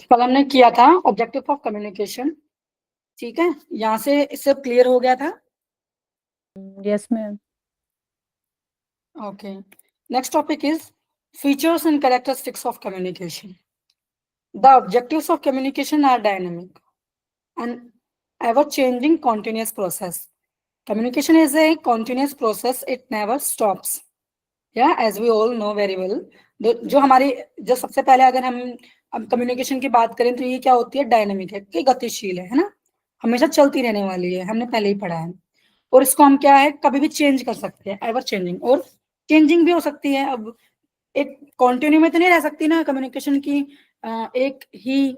कल हमने किया था ऑब्जेक्टिव ऑफ कम्युनिकेशन, ठीक है, यहाँ से इससे क्लियर हो गया था। Yes, ma'am. Okay. Next topic is features and characteristics of communication. The objectives of communication are dynamic and ever-changing continuous process. Communication is a continuous process, it never stops. Yeah, as we all know very well. जो हमारी जो सबसे पहले अगर हम communication की बात करें तो ये क्या होती है, डायनामिक है, कि गतिशील है ना, हमेशा चलती रहने वाली है, हमने पहले ही पढ़ा है। और इसको हम क्या है, कभी भी चेंज कर सकते हैं, एवर चेंजिंग, और चेंजिंग भी हो सकती है। अब एक कॉन्टिन्यू में तो नहीं रह सकती ना कम्युनिकेशन की, एक ही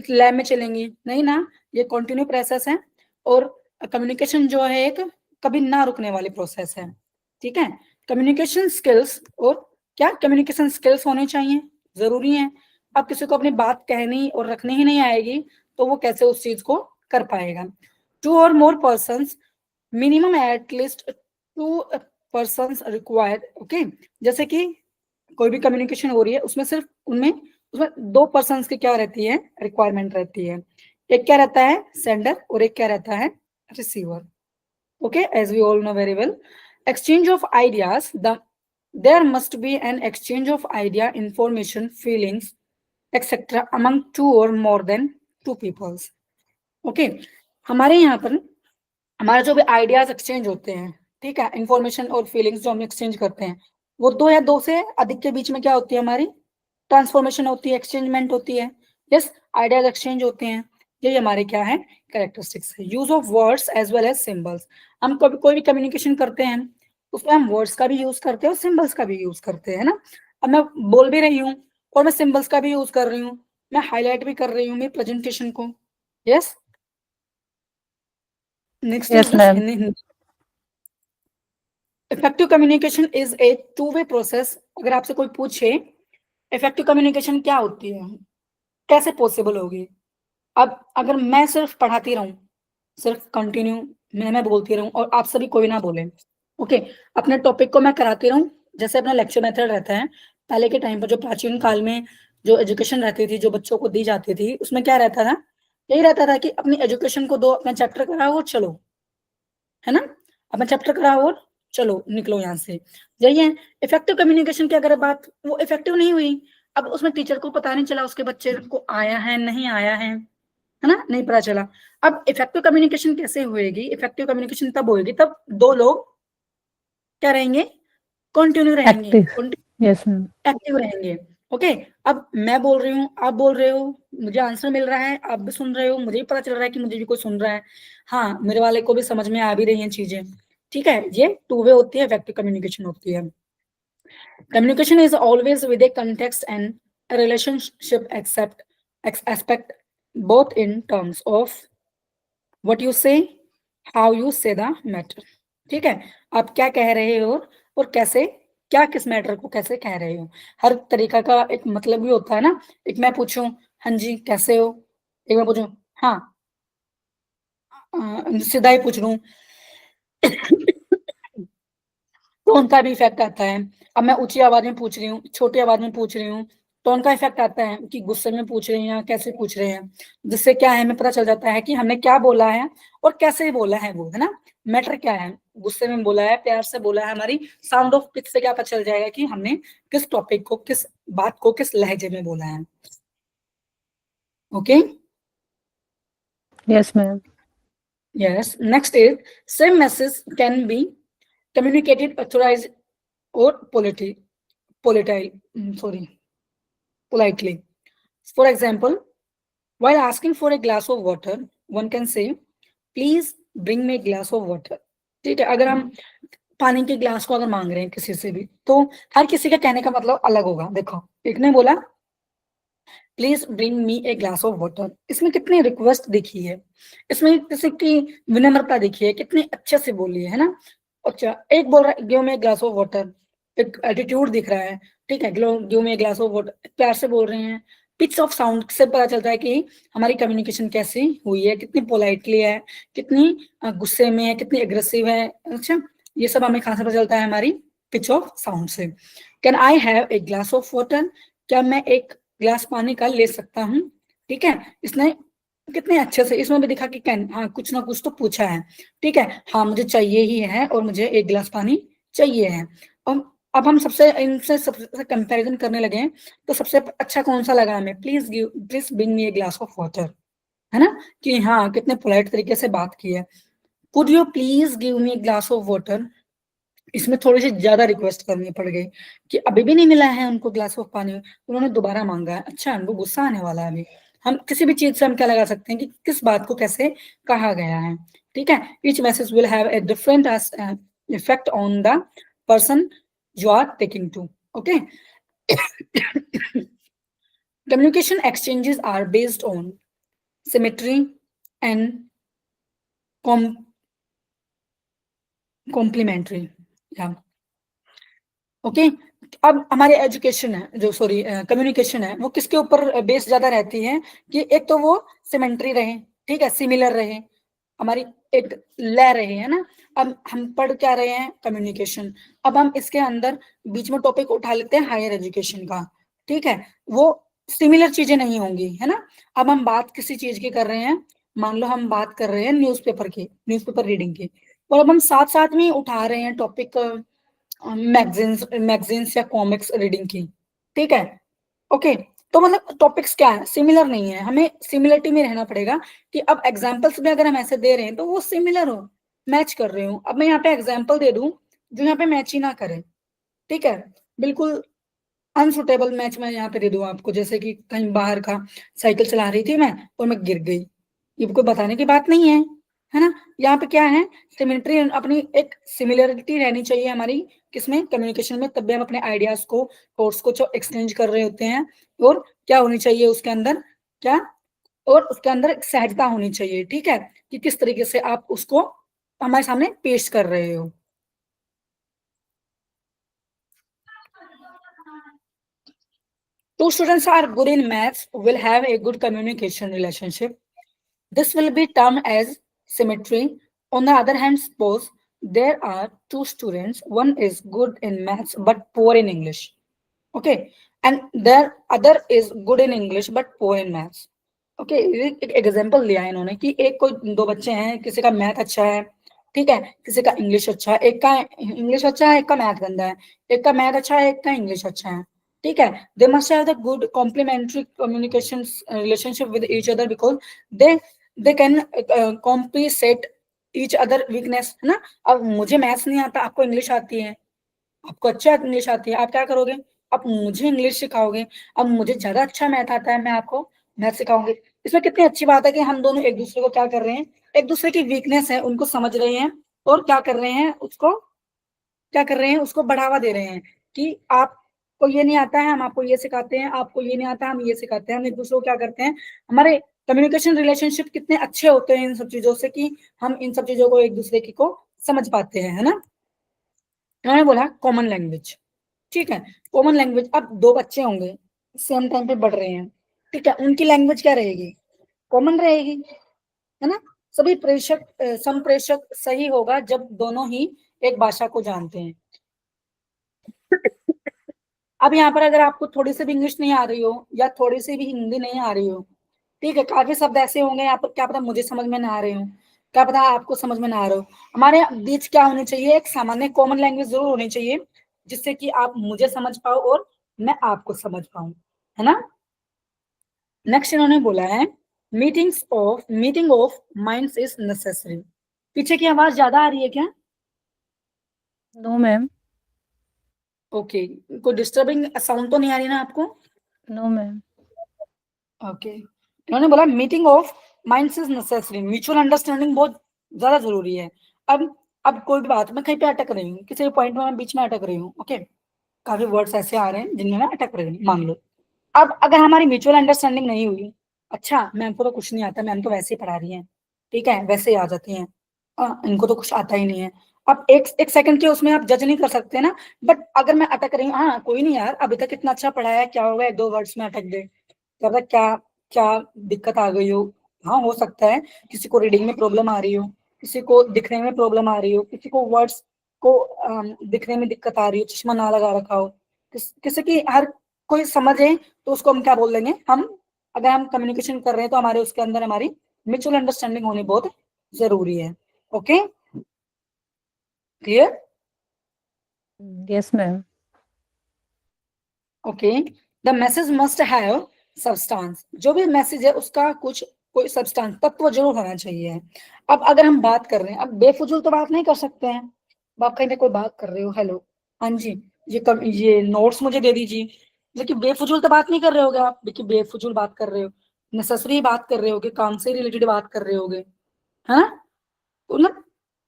लैब में चलेंगी, नहीं ना, ये कॉन्टिन्यू प्रोसेस है। और कम्युनिकेशन जो है एक कभी ना रुकने वाली प्रोसेस है, ठीक है। कम्युनिकेशन स्किल्स, और क्या कम्युनिकेशन स्किल्स होने चाहिए, जरूरी है। अब किसी को अपनी बात कहनी और रखनी ही नहीं आएगी तो वो कैसे उस चीज को कर पाएगा। 2 or more persons, minimum at least 2 persons required, okay. जैसे कि कोई भी कम्युनिकेशन हो रही है उसमें सिर्फ उसमें 2 पर्सन की क्या रहती है, रिक्वायरमेंट रहती है। एक क्या रहता है, सेंडर, और एक क्या रहता है, receiver, okay, as we all know very well. Exchange of ideas, there must be an exchange of idea, information, feelings etcetera among 2 or more than 2 peoples, okay. हमारे यहाँ पर हमारे जो भी आइडियाज एक्सचेंज होते हैं, ठीक है, इंफॉर्मेशन और फीलिंग्स जो हम एक्सचेंज करते हैं, वो 2 या 2 से अधिक के बीच में क्या होती है, हमारी ट्रांसफॉर्मेशन होती है, एक्सचेंजमेंट होती है, यस, आइडियाज एक्सचेंज होते हैं। ये हमारे क्या है, कैरेक्टरिस्टिक्स है। Use of words as well as symbols, हम कभी कोई भी कम्युनिकेशन करते हैं उसमें हम वर्ड्स का भी यूज करते हैं और सिंबल्स का भी यूज करते हैं ना। अब मैं बोल भी रही हूँ और मैं सिंबल्स का भी यूज कर रही हूँ, मैं हाईलाइट भी कर रही हूँ मेरी प्रेजेंटेशन को, yes. Next Yes, is ma'am. Effective communication is a 2-way process. अगर आपसे कोई पूछे इफेक्टिव कम्युनिकेशन क्या होती है, कैसे पॉसिबल होगी, अब अगर मैं सिर्फ पढ़ाती रहूं, सिर्फ कंटिन्यू मैं बोलती रहूं और आप सभी कोई ना बोले, ओके, अपने टॉपिक को मैं कराती रहूं, जैसे अपना लेक्चर मेथड रहता है। पहले के टाइम पर जो प्राचीन काल में जो एजुकेशन रहती थी, जो बच्चों को दी जाती थी, उसमें क्या रहता था, यही रहता था कि अपनी एजुकेशन को दो, अपना चैप्टर कराओ और चलो, है ना, अपना चैप्टर कराओ और चलो निकलो यहाँ से। यही है इफेक्टिव कम्युनिकेशन की अगर बात, वो इफेक्टिव नहीं हुई। अब उसमें टीचर को पता नहीं चला उसके बच्चे को आया है नहीं आया है ना, नहीं पता चला। अब इफेक्टिव कम्युनिकेशन कैसे होएगी, इफेक्टिव कम्युनिकेशन तब होएगी तब 2 लोग क्या रहेंगे, कंटिन्यू रहेंगे, Active. Yes, ma'am. एक्टिव रहेंगे, ओके। अब मैं बोल रही हूँ, आप बोल रहे हो, मुझे आंसर मिल रहा है, आप भी सुन रहे हो, मुझे भी पता चल रहा है कि मुझे भी कोई सुन रहा है, हाँ, मेरे वाले को भी समझ में आ भी रही हैं चीजें, ठीक है। ये 2-way होती है, इफेक्टिव कम्युनिकेशन होती है। Communication is always with a context and a relationship aspect, both in terms of what you say, how you say the matter, ठीक है। आप क्या कह रहे हो और कैसे, क्या किस मैटर को कैसे कह रहे हो, हर तरीका का एक मतलब भी होता है ना। एक मैं पूछूं हाँ जी कैसे हो, एक मैं पूछूं हाँ, सीधा ही पूछ लूं टोन का भी इफेक्ट आता है। अब मैं ऊंची आवाज में पूछ रही हूँ, छोटी आवाज में पूछ रही हूँ, टोन का इफेक्ट आता है कि गुस्से में पूछ रहे हैं या कैसे पूछ रहे हैं, जिससे क्या है, हमें पता चल जाता है कि हमने क्या बोला है और कैसे बोला है, वो है ना, मैटर क्या है, गुस्से में बोला है, प्यार से बोला है, हमारी साउंड ऑफ पिच से क्या पता चल जाएगा कि हमने किस टॉपिक को, किस बात को किस लहजे में बोला है, okay. Yes, ma'am. Yes, next is same message can be communicated authorized or politely. For example, while asking for a glass of water, one can say, "Please bring me a glass of water." ठीक है, अगर हम पानी के glass को अगर मांग रहे हैं किसी से भी, तो हर किसी का कहने का मतलब अलग होगा। देखो, एक ने बोला please bring me a glass of water, इसमें कितनी रिक्वेस्ट दिखी है, इसमें किसी की विनम्रता दिखी है, कितनी अच्छे से बोली है ना। अच्छा, एक बोल रहा है give me a glass of water, एक एटीट्यूड दिख रहा है, ठीक है, give me a glass of water, प्यार से बोल रहे हैं। पिच ऑफ साउंड से पता चलता है कि हमारी कम्युनिकेशन कैसी हुई है, कितनी पोलाइटली है, कितनी गुस्से में है, कितनी एग्रेसिव है। अच्छा, ये सब हमें कहाँ से पता चलता है, हमारी पिच ऑफ साउंड से। Can I have a glass of water, क्या मैं एक ग्लास पानी का ले सकता हूँ। ठीक है, इसने कितने अच्छे से इसमें भी दिखा कि कैन, हाँ कुछ ना कुछ तो पूछा है। ठीक है, हाँ मुझे चाहिए ही है और मुझे एक गिलास पानी चाहिए है। अब हम सबसे इनसे सबसे कंपैरिजन करने लगे हैं, तो सबसे अच्छा कौन सा लगा हमें, please bring me a glass of water, है ना, कि हाँ कितने पोलाइट तरीके से बात की है। Could you please give me glass of water, इसमें थोड़ी सी ज्यादा रिक्वेस्ट करनी पड़ गई कि अभी भी नहीं मिला है उनको ग्लास ऑफ पानी, उन्होंने दोबारा मांगा है। अच्छा, उनको गुस्सा आने वाला है अभी। हम किसी भी चीज से हम क्या लगा सकते हैं कि किस बात को कैसे कहा गया है। ठीक है, each message will have a different effect on the person you are taking to. Okay, communication exchanges are based on symmetry and complementary, yeah. Okay, अब हमारे एजुकेशन है जो सॉरी कम्युनिकेशन है वो किसके ऊपर बेस ज्यादा रहती है कि एक तो वो सिमेंट्री रहे, ठीक है, सिमिलर रहे, हमारी एक लय रहे, है ना। अब हम पढ़ क्या रहे हैं, कम्युनिकेशन। अब हम इसके अंदर बीच में टॉपिक उठा लेते हैं हायर एजुकेशन का। ठीक है, वो सिमिलर चीजें नहीं होंगी, है ना। अब हम बात किसी चीज की कर रहे हैं, मान लो हम बात कर रहे हैं न्यूज़पेपर की, न्यूज़पेपर रीडिंग की, और अब हम साथ साथ में उठा रहे हैं टॉपिक मैगजीन्स मैगजीन्स या कॉमिक्स रीडिंग की। ठीक है, ओके, तो मतलब टॉपिक्स क्या है, सिमिलर नहीं है, हमें सिमिलरिटी में रहना पड़ेगा कि अब एग्जांपल्स भी अगर हम ऐसे दे रहे हैं तो वो सिमिलर हो, मैच कर रहे हो। अब मैं यहाँ पे एग्जांपल दे दूं जो यहाँ पे मैच ही ना करे, ठीक है, बिल्कुल अनसुटेबल मैच मैं यहाँ पे दे दूं आपको, जैसे कि कहीं बाहर का साइकिल चला रही थी मैं और मैं गिर गई, ये कोई बताने की बात नहीं है ना। यहाँ पे क्या है, सिमिलरिटी, अपनी एक सिमिलरिटी रहनी चाहिए हमारी किसमें, कम्युनिकेशन में, तब भी हम अपने आइडियाज को, थॉट्स को जो एक्सचेंज कर रहे होते हैं। और क्या होनी चाहिए उसके अंदर, क्या, और उसके अंदर एक सहजता होनी चाहिए। ठीक है, कि किस तरीके से आप उसको हमारे सामने पेश कर रहे हो। Two students are good in maths will have a good communication relationship. This will be termed as symmetry. On the other hand, suppose there are two students, one is good in maths but poor in English. Okay, and the other is good in English but poor in maths. Okay, एक example दिया है इन्होंने कि एक कोई दो बच्चे हैं, किसी का मैथ अच्छा है, ठीक है, किसी का इंग्लिश अच्छा है, एक का इंग्लिश अच्छा है, एक का मैथ गंदा है, एक का मैथ अच्छा है, एक का इंग्लिश अच्छा है। ठीक है, they must have the good complementary communication relationship with each other because they they can compensate each other weakness, है ना। अब मुझे मैथ्स नहीं आता, आपको इंग्लिश आती है, आपको अच्छा इंग्लिश आती है, आप क्या करोगे, आप मुझे इंग्लिश सिखाओगे। अब मुझे ज्यादा अच्छा मैथ आता है, मैं आपको मैथ सिखाऊंगी। इसमें कितनी अच्छी बात है कि हम दोनों एक दूसरे को क्या कर रहे हैं, एक दूसरे की वीकनेस है उनको समझ रहे हैं, और क्या कर रहे हैं उसको, क्या कर रहे हैं उसको बढ़ावा दे रहे हैं कि आपको ये नहीं आता है, हम आपको ये सिखाते हैं, आपको ये नहीं आता है, हम ये सिखाते हैं। हम एक दूसरे को क्या करते हैं, हमारे कम्युनिकेशन रिलेशनशिप कितने अच्छे होते हैं इन सब चीजों से कि हम इन सब चीजों को एक दूसरे की को समझ पाते हैं, है ना। उन्होंने बोला कॉमन लैंग्वेज, ठीक है, कॉमन लैंग्वेज। अब दो बच्चे होंगे, सेम टाइम पे बढ़ रहे हैं, ठीक है, उनकी लैंग्वेज क्या रहेगी, कॉमन रहेगी, है ना। सभी प्रेषक संप्रेषक सही होगा जब दोनों ही एक भाषा को जानते हैं। अब यहाँ पर अगर आपको थोड़ी सी भी इंग्लिश नहीं आ रही हो या थोड़ी सी भी हिंदी नहीं आ रही हो, ठीक है, काफी शब्द ऐसे होंगे यहाँ पर, क्या पता मुझे समझ में ना आ रहे हो, क्या पता आपको समझ में ना आ रहे हो। हमारे बीच क्या होनी चाहिए, एक सामान्य कॉमन लैंग्वेज जरूर होनी चाहिए, जिससे कि आप मुझे समझ पाओ और मैं आपको समझ पाऊं, है ना। नेक्स्ट इन्होंने बोला है meeting of minds is necessary. पीछे की आवाज ज्यादा आ रही है क्या? No ma'am. ओके, कोई डिस्टर्बिंग साउंड तो नहीं आ रही ना आपको? No ma'am. ओके, इन्होंने बोला meeting of minds is necessary, mutual understanding बहुत ज्यादा जरूरी है। अब कोई भी बात, मैं कहीं पे अटक रही हूँ, किसी पॉइंट में मैं बीच में अटक रही हूँ, ओके, काफी वर्ड्स ऐसे आ रहे हैं जिनमें मैं अटक रही हूँ, मान लो। अब अगर हमारी म्यूचुअल अंडरस्टैंडिंग नहीं हुई, अच्छा मैम को तो कुछ नहीं आता, मैम तो वैसे ही पढ़ा रही है, ठीक है, वैसे ही आ जाती हैं, इनको तो कुछ आता ही नहीं है। अब एक एक सेकंड के उसमें आप जज नहीं कर सकते ना। बट अगर मैं अटक रही हूँ, हाँ कोई नहीं यार, अभी तक इतना अच्छा पढ़ाया है, क्या होगा, एक दो वर्ड्स में अटक गए, क्या पता क्या क्या दिक्कत आ गई हो। हाँ हो सकता है किसी को रीडिंग में प्रॉब्लम आ रही हो, किसी को दिखने में प्रॉब्लम आ रही हो, किसी को वर्ड्स को दिखने में दिक्कत आ रही हो, चश्मा ना लगा रखा हो, किसी की हर कोई समझे, तो उसको हम क्या बोल देंगे, हम अगर हम कम्युनिकेशन कर रहे हैं तो हमारे उसके अंदर हमारी म्यूचुअल अंडरस्टैंडिंग होनी बहुत जरूरी है। Okay, clear? Yes, ma'am. Okay, the message must have substance. जो भी मैसेज है उसका कुछ कोई सब्सटेंस, तत्व जरूर होना चाहिए। अब अगर हम बात कर रहे हैं, अब बेफजूल तो बात नहीं कर सकते हैं। अब आप कहीं पे कोई बात कर रहे हो, हेलो, हाँ जी, ये नोट्स मुझे दे दीजिए, लेकिन बेफजूल तो बात नहीं कर रहे होगे आप, देखिए बेफजूल बात कर रहे हो, नेसेसरी बात कर रहे होगे, काम से रिलेटेड बात कर रहे होगे, है ना? तो ना,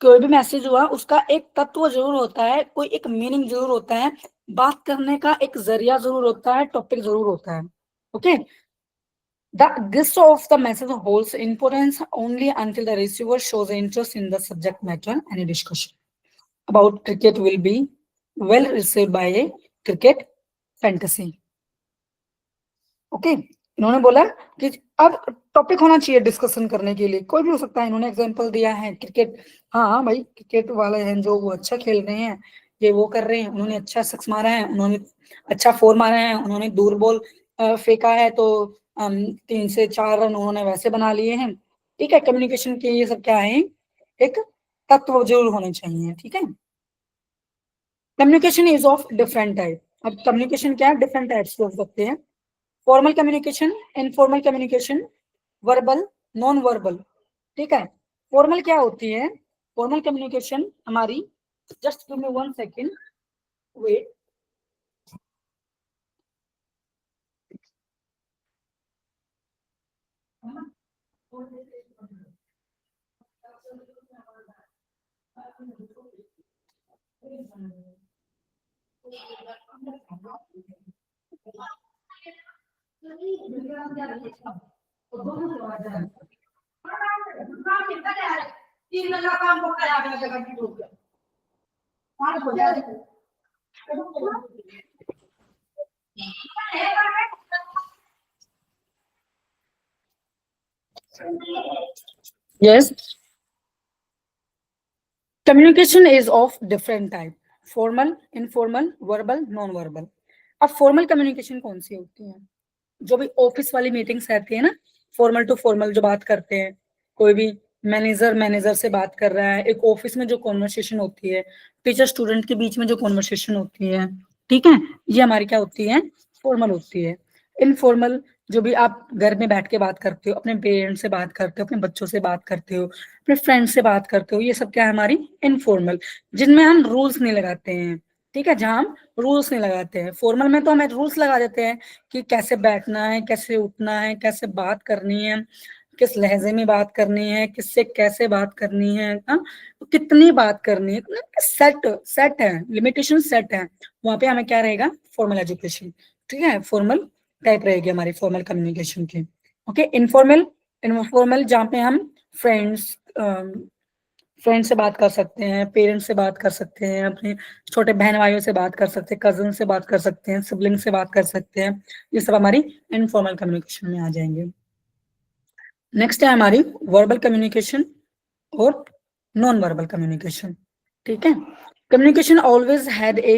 कोई भी मैसेज हुआ उसका एक तत्व जरूर होता है, कोई एक मीनिंग जरूर होता है, बात करने का एक जरिया जरूर होता है, टॉपिक जरूर होता है। Okay, the gist of the message holds importance only until the receiver shows interest in the subject matter. Any discussion about cricket will be well received by a cricket fantasy. Okay, इन्होंने बोला कि अब topic होना चाहिए discussion करने के लिए, कोई भी हो सकता है। इन्होंने एग्जांपल दिया है क्रिकेट, हाँ भाई, क्रिकेट वाले हैं जो वो अच्छा खेल रहे हैं, ये वो कर रहे हैं, उन्होंने अच्छा सिक्स मारा है, उन्होंने अच्छा फोर मारा है, उन्होंने दूर बॉल फेंका है, तो 3 से 4 रन उन्होंने वैसे बना लिए हैं। ठीक है, कम्युनिकेशन के ये सब क्या है, एक तत्व जरूर होने चाहिए। ठीक है, communication is of different type. अब कम्युनिकेशन क्या है, डिफरेंट टाइप्स हो सकते हैं। Formal communication, informal communication, verbal, non verbal. ठीक है, फॉर्मल क्या होती है, फॉर्मल कम्युनिकेशन हमारी, just give me 1 second, wait. Yes, communication is of different type, formal, informal, verbal, non verbal. अब फॉर्मल कम्युनिकेशन कौन सी होती है, जो भी ऑफिस वाली मीटिंग्स रहती है ना, फॉर्मल टू फॉर्मल जो बात करते हैं, कोई भी मैनेजर मैनेजर से बात कर रहा है, एक ऑफिस में जो कॉन्वर्सेशन होती है, टीचर स्टूडेंट के बीच में जो कॉन्वर्सेशन होती है, ठीक है, ये हमारी क्या होती है, फॉर्मल होती है। इनफॉर्मल, जो भी आप घर में बैठ के बात करते हो, अपने पेरेंट्स से बात करते हो, अपने बच्चों से बात करते हो, अपने फ्रेंड से बात करते हो, ये सब क्या है हमारी इनफॉर्मल, जिनमें हम रूल्स नहीं लगाते हैं। ठीक है, जहां हम रूल्स नहीं लगाते हैं। फॉर्मल में तो हमें रूल्स लगा देते हैं कि कैसे बैठना है, कैसे उठना है, कैसे बात करनी है, किस लहजे में बात करनी है, किससे कैसे बात करनी है, हाँ, तो कितनी बात करनी है, सेट सेट है, लिमिटेशन सेट है। वहां पे हमें क्या रहेगा, फॉर्मल एजुकेशन। ठीक है, फॉर्मल टाइप रहेगी हमारी फॉर्मल कम्युनिकेशन की। ओके, इनफॉर्मल, इनफॉर्मल जहाँ पे हम फ्रेंड्स फ्रेंड से बात कर सकते हैं, पेरेंट्स से बात कर सकते हैं, अपने छोटे बहन भाइयों से बात कर सकते हैं, कजन से बात कर सकते हैं, सिबलिंग से बात कर सकते हैं, ये सब हमारी इनफॉर्मल कम्युनिकेशन में आ जाएंगे। नेक्स्ट है हमारी वर्बल कम्युनिकेशन और नॉन वर्बल कम्युनिकेशन। ठीक है, communication always had a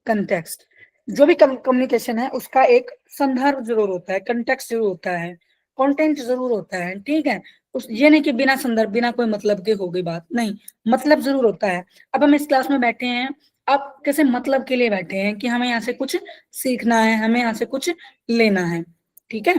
context. जो भी कम्युनिकेशन है उसका एक संदर्भ जरूर होता है, कंटेक्स्ट जरूर होता है, कंटेंट जरूर होता है। ठीक है, उस ये नहीं कि बिना संदर्भ बिना कोई मतलब के हो गई बात, नहीं, मतलब जरूर होता है। अब हम इस क्लास में बैठे हैं, आप कैसे मतलब के लिए बैठे हैं कि हमें यहाँ से कुछ सीखना है, हमें यहाँ से कुछ लेना है। ठीक है,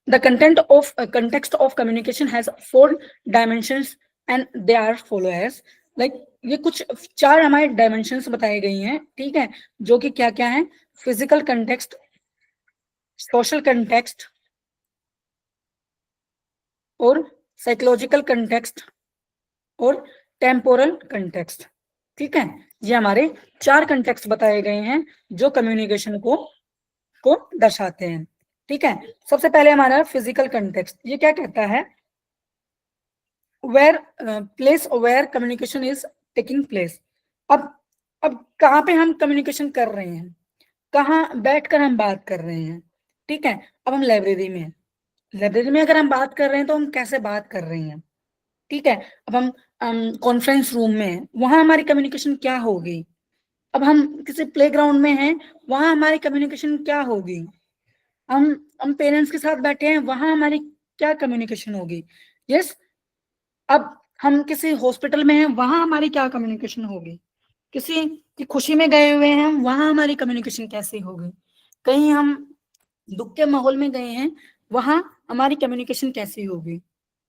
the content of context of communication has 4 dimensions and they are follow as like, ये कुछ 4 हमारे डायमेंशंस बताई गई हैं। ठीक है, जो कि क्या क्या है, फिजिकल कंटेक्स्ट, सोशल कंटेक्स्ट और साइकोलॉजिकल कंटेक्स्ट और टेम्पोरल कंटेक्स्ट। ठीक है, ये हमारे 4 कंटेक्स्ट बताए गए हैं जो कम्युनिकेशन को दर्शाते हैं। ठीक है, सबसे पहले हमारा फिजिकल कंटेक्स्ट, ये क्या कहता है, where place where communication is taking place. अब अब कहाँ पे हम कम्युनिकेशन कर रहे हैं, कहाँ बैठकर हम बात कर रहे हैं। ठीक है, अब हम लाइब्रेरी में हैं, लाइब्रेरी में अगर हम बात कर रहे हैं तो हम कैसे बात कर रहे हैं, ठीक है। अब हम कॉन्फ्रेंस रूम में हैं, वहां हमारी कम्युनिकेशन क्या होगी। अब हम किसी प्लेग्राउंड में हैं, वहां हमारी कम्युनिकेशन क्या होगी। हम हम पेरेंट्स के साथ बैठे हैं, वहां हमारी क्या कम्युनिकेशन होगी। यस। अब हम किसी हॉस्पिटल में हैं, वहां हमारी क्या कम्युनिकेशन होगी। किसी की खुशी में गए हुए हैं, वहां हमारी कम्युनिकेशन कैसी होगी। कहीं हम दुख के माहौल में गए हैं, वहां हमारी कम्युनिकेशन कैसी होगी।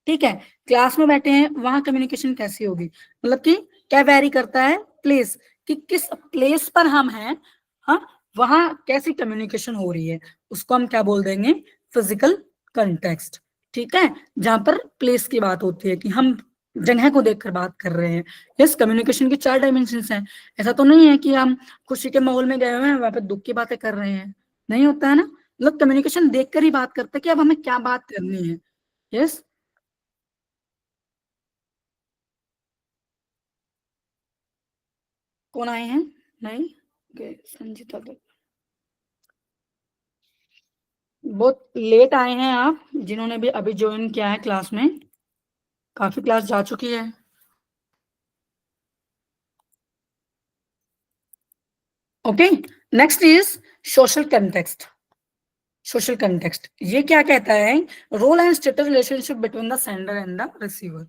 ठीक है। क्लास में बैठे हैं, वहां कम्युनिकेशन कैसी होगी। मतलब कि क्या वैरी करता है, प्लेस, कि किस प्लेस पर हम हैं, हाँ, वहां कैसी कम्युनिकेशन हो रही है, उसको हम क्या बोल देंगे, फिजिकल कंटेक्स्ट। ठीक है। जहां पर प्लेस की बात होती है कि हम जगह को देखकर बात कर रहे हैं। यस, कम्युनिकेशन के 4 डायमेंशन हैं। ऐसा तो नहीं है कि हम खुशी के माहौल में गए हुए हैं, वहां पे दुख की बातें कर रहे हैं। नहीं होता है ना। मतलब कम्युनिकेशन देखकर ही बात करते हैं कि अब हमें क्या बात करनी है। यस। कौन आए हैं? नहीं। ओके, संजीता दत्त। बहुत लेट आए हैं आप, जिन्होंने भी अभी ज्वाइन किया है क्लास में। काफी क्लास जा चुकी है। Okay. Next is social context. Social context ये क्या कहता है, role and status relationship between the sender and the receiver.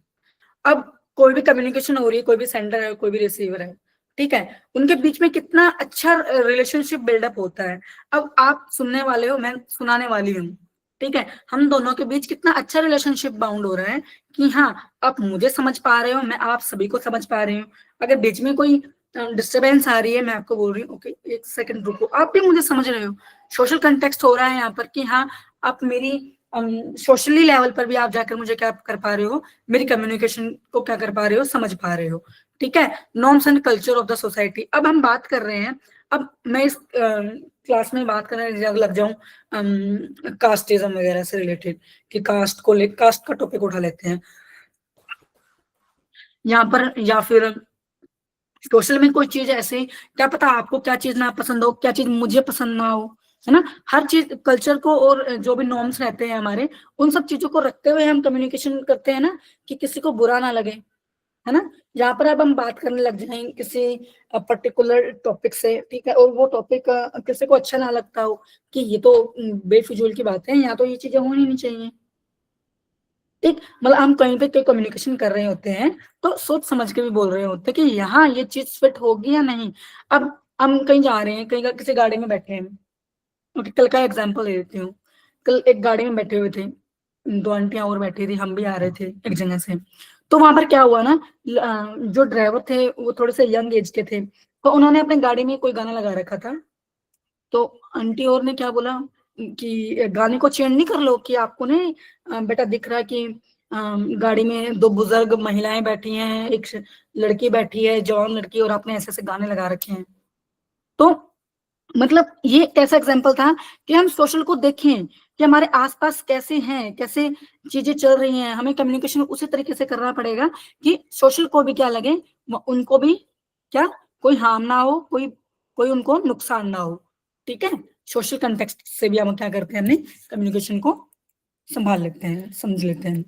अब कोई भी कम्युनिकेशन हो रही है, कोई भी सेंडर है, कोई भी रिसीवर है, ठीक है, उनके बीच में कितना अच्छा रिलेशनशिप बिल्डअप होता है। अब आप सुनने वाले हो, मैं सुनाने वाली हूँ, ठीक है, हम दोनों के बीच कितना अच्छा रिलेशनशिप बाउंड हो रहा है कि हाँ, आप मुझे समझ पा रहे हो, मैं आप सभी को समझ पा रही हूँ। अगर बीच में कोई डिस्टरबेंस आ रही है, मैं आपको बोल रही हूँ ओके एक सेकंड रुको, आप भी मुझे समझ रहे हो। सोशल कंटेक्स्ट हो रहा है यहाँ पर कि हाँ, आप मेरी सोशली लेवल पर भी आप जाकर मुझे क्या कर पा रहे हो, मेरी कम्युनिकेशन को क्या कर पा रहे हो, समझ पा रहे हो। ठीक है। Norms and culture of the society. अब हम बात कर रहे हैं, अब मैं इस क्लास में बात करने लग जाऊं कास्टिज्म वगैरह से रिलेटेड, कि कास्ट का टॉपिक उठा लेते हैं यहाँ पर, या फिर सोशल में कोई चीज ऐसे, क्या पता आपको क्या चीज ना पसंद हो, क्या चीज मुझे पसंद ना हो, है ना। हर चीज कल्चर को और जो भी नॉर्म्स रहते हैं हमारे, उन सब चीजों को रखते हुए हम कम्युनिकेशन करते हैं ना, कि किसी को बुरा ना लगे, है ना। यहाँ पर अब हम बात करने लग जाएंगे किसी पर्टिकुलर टॉपिक से, ठीक है, और वो टॉपिक किसी को अच्छा ना लगता हो कि ये तो बेफिजूल की बात है, यहाँ तो ये चीजें होनी नहीं चाहिए। ठीक, मतलब हम कहीं पे कोई कम्युनिकेशन कर रहे होते हैं, तो सोच समझ के भी बोल रहे होते हैं कि यहाँ ये चीज फिट होगी या नहीं। अब हम कहीं जा रहे हैं, कहीं किसी गाड़ी में बैठे हैं। ओके, कल का एग्जांपल ले लेती हूँ। कल एक गाड़ी में बैठे हुए थे, 2 आंटियां और बैठी थी, हम भी आ रहे थे एक जगह से। तो वहां पर क्या हुआ ना, जो ड्राइवर थे वो थोड़े से यंग एज के थे, तो उन्होंने अपने गाड़ी में कोई गाना लगा रखा था। तो आंटी और ने क्या बोला कि गाने को चेंज नहीं कर लो, कि आपको नहीं बेटा दिख रहा है कि गाड़ी में 2 बुजुर्ग महिलाएं बैठी हैं, एक लड़की बैठी है, जवान लड़की, और आपने ऐसे ऐसे गाने लगा रखे हैं। तो मतलब ये कैसा एग्जाम्पल था कि हम सोशल को देखें कि हमारे आसपास कैसे हैं, कैसे चीजें चल रही हैं, हमें कम्युनिकेशन उसी तरीके से करना पड़ेगा कि सोशल को भी क्या लगे, उनको भी क्या, कोई हार्म ना हो, कोई कोई उनको नुकसान ना हो। ठीक है। सोशल कंटेक्स्ट से भी हम क्या करते हैं, अपने कम्युनिकेशन को संभाल लेते हैं, समझ लेते हैं।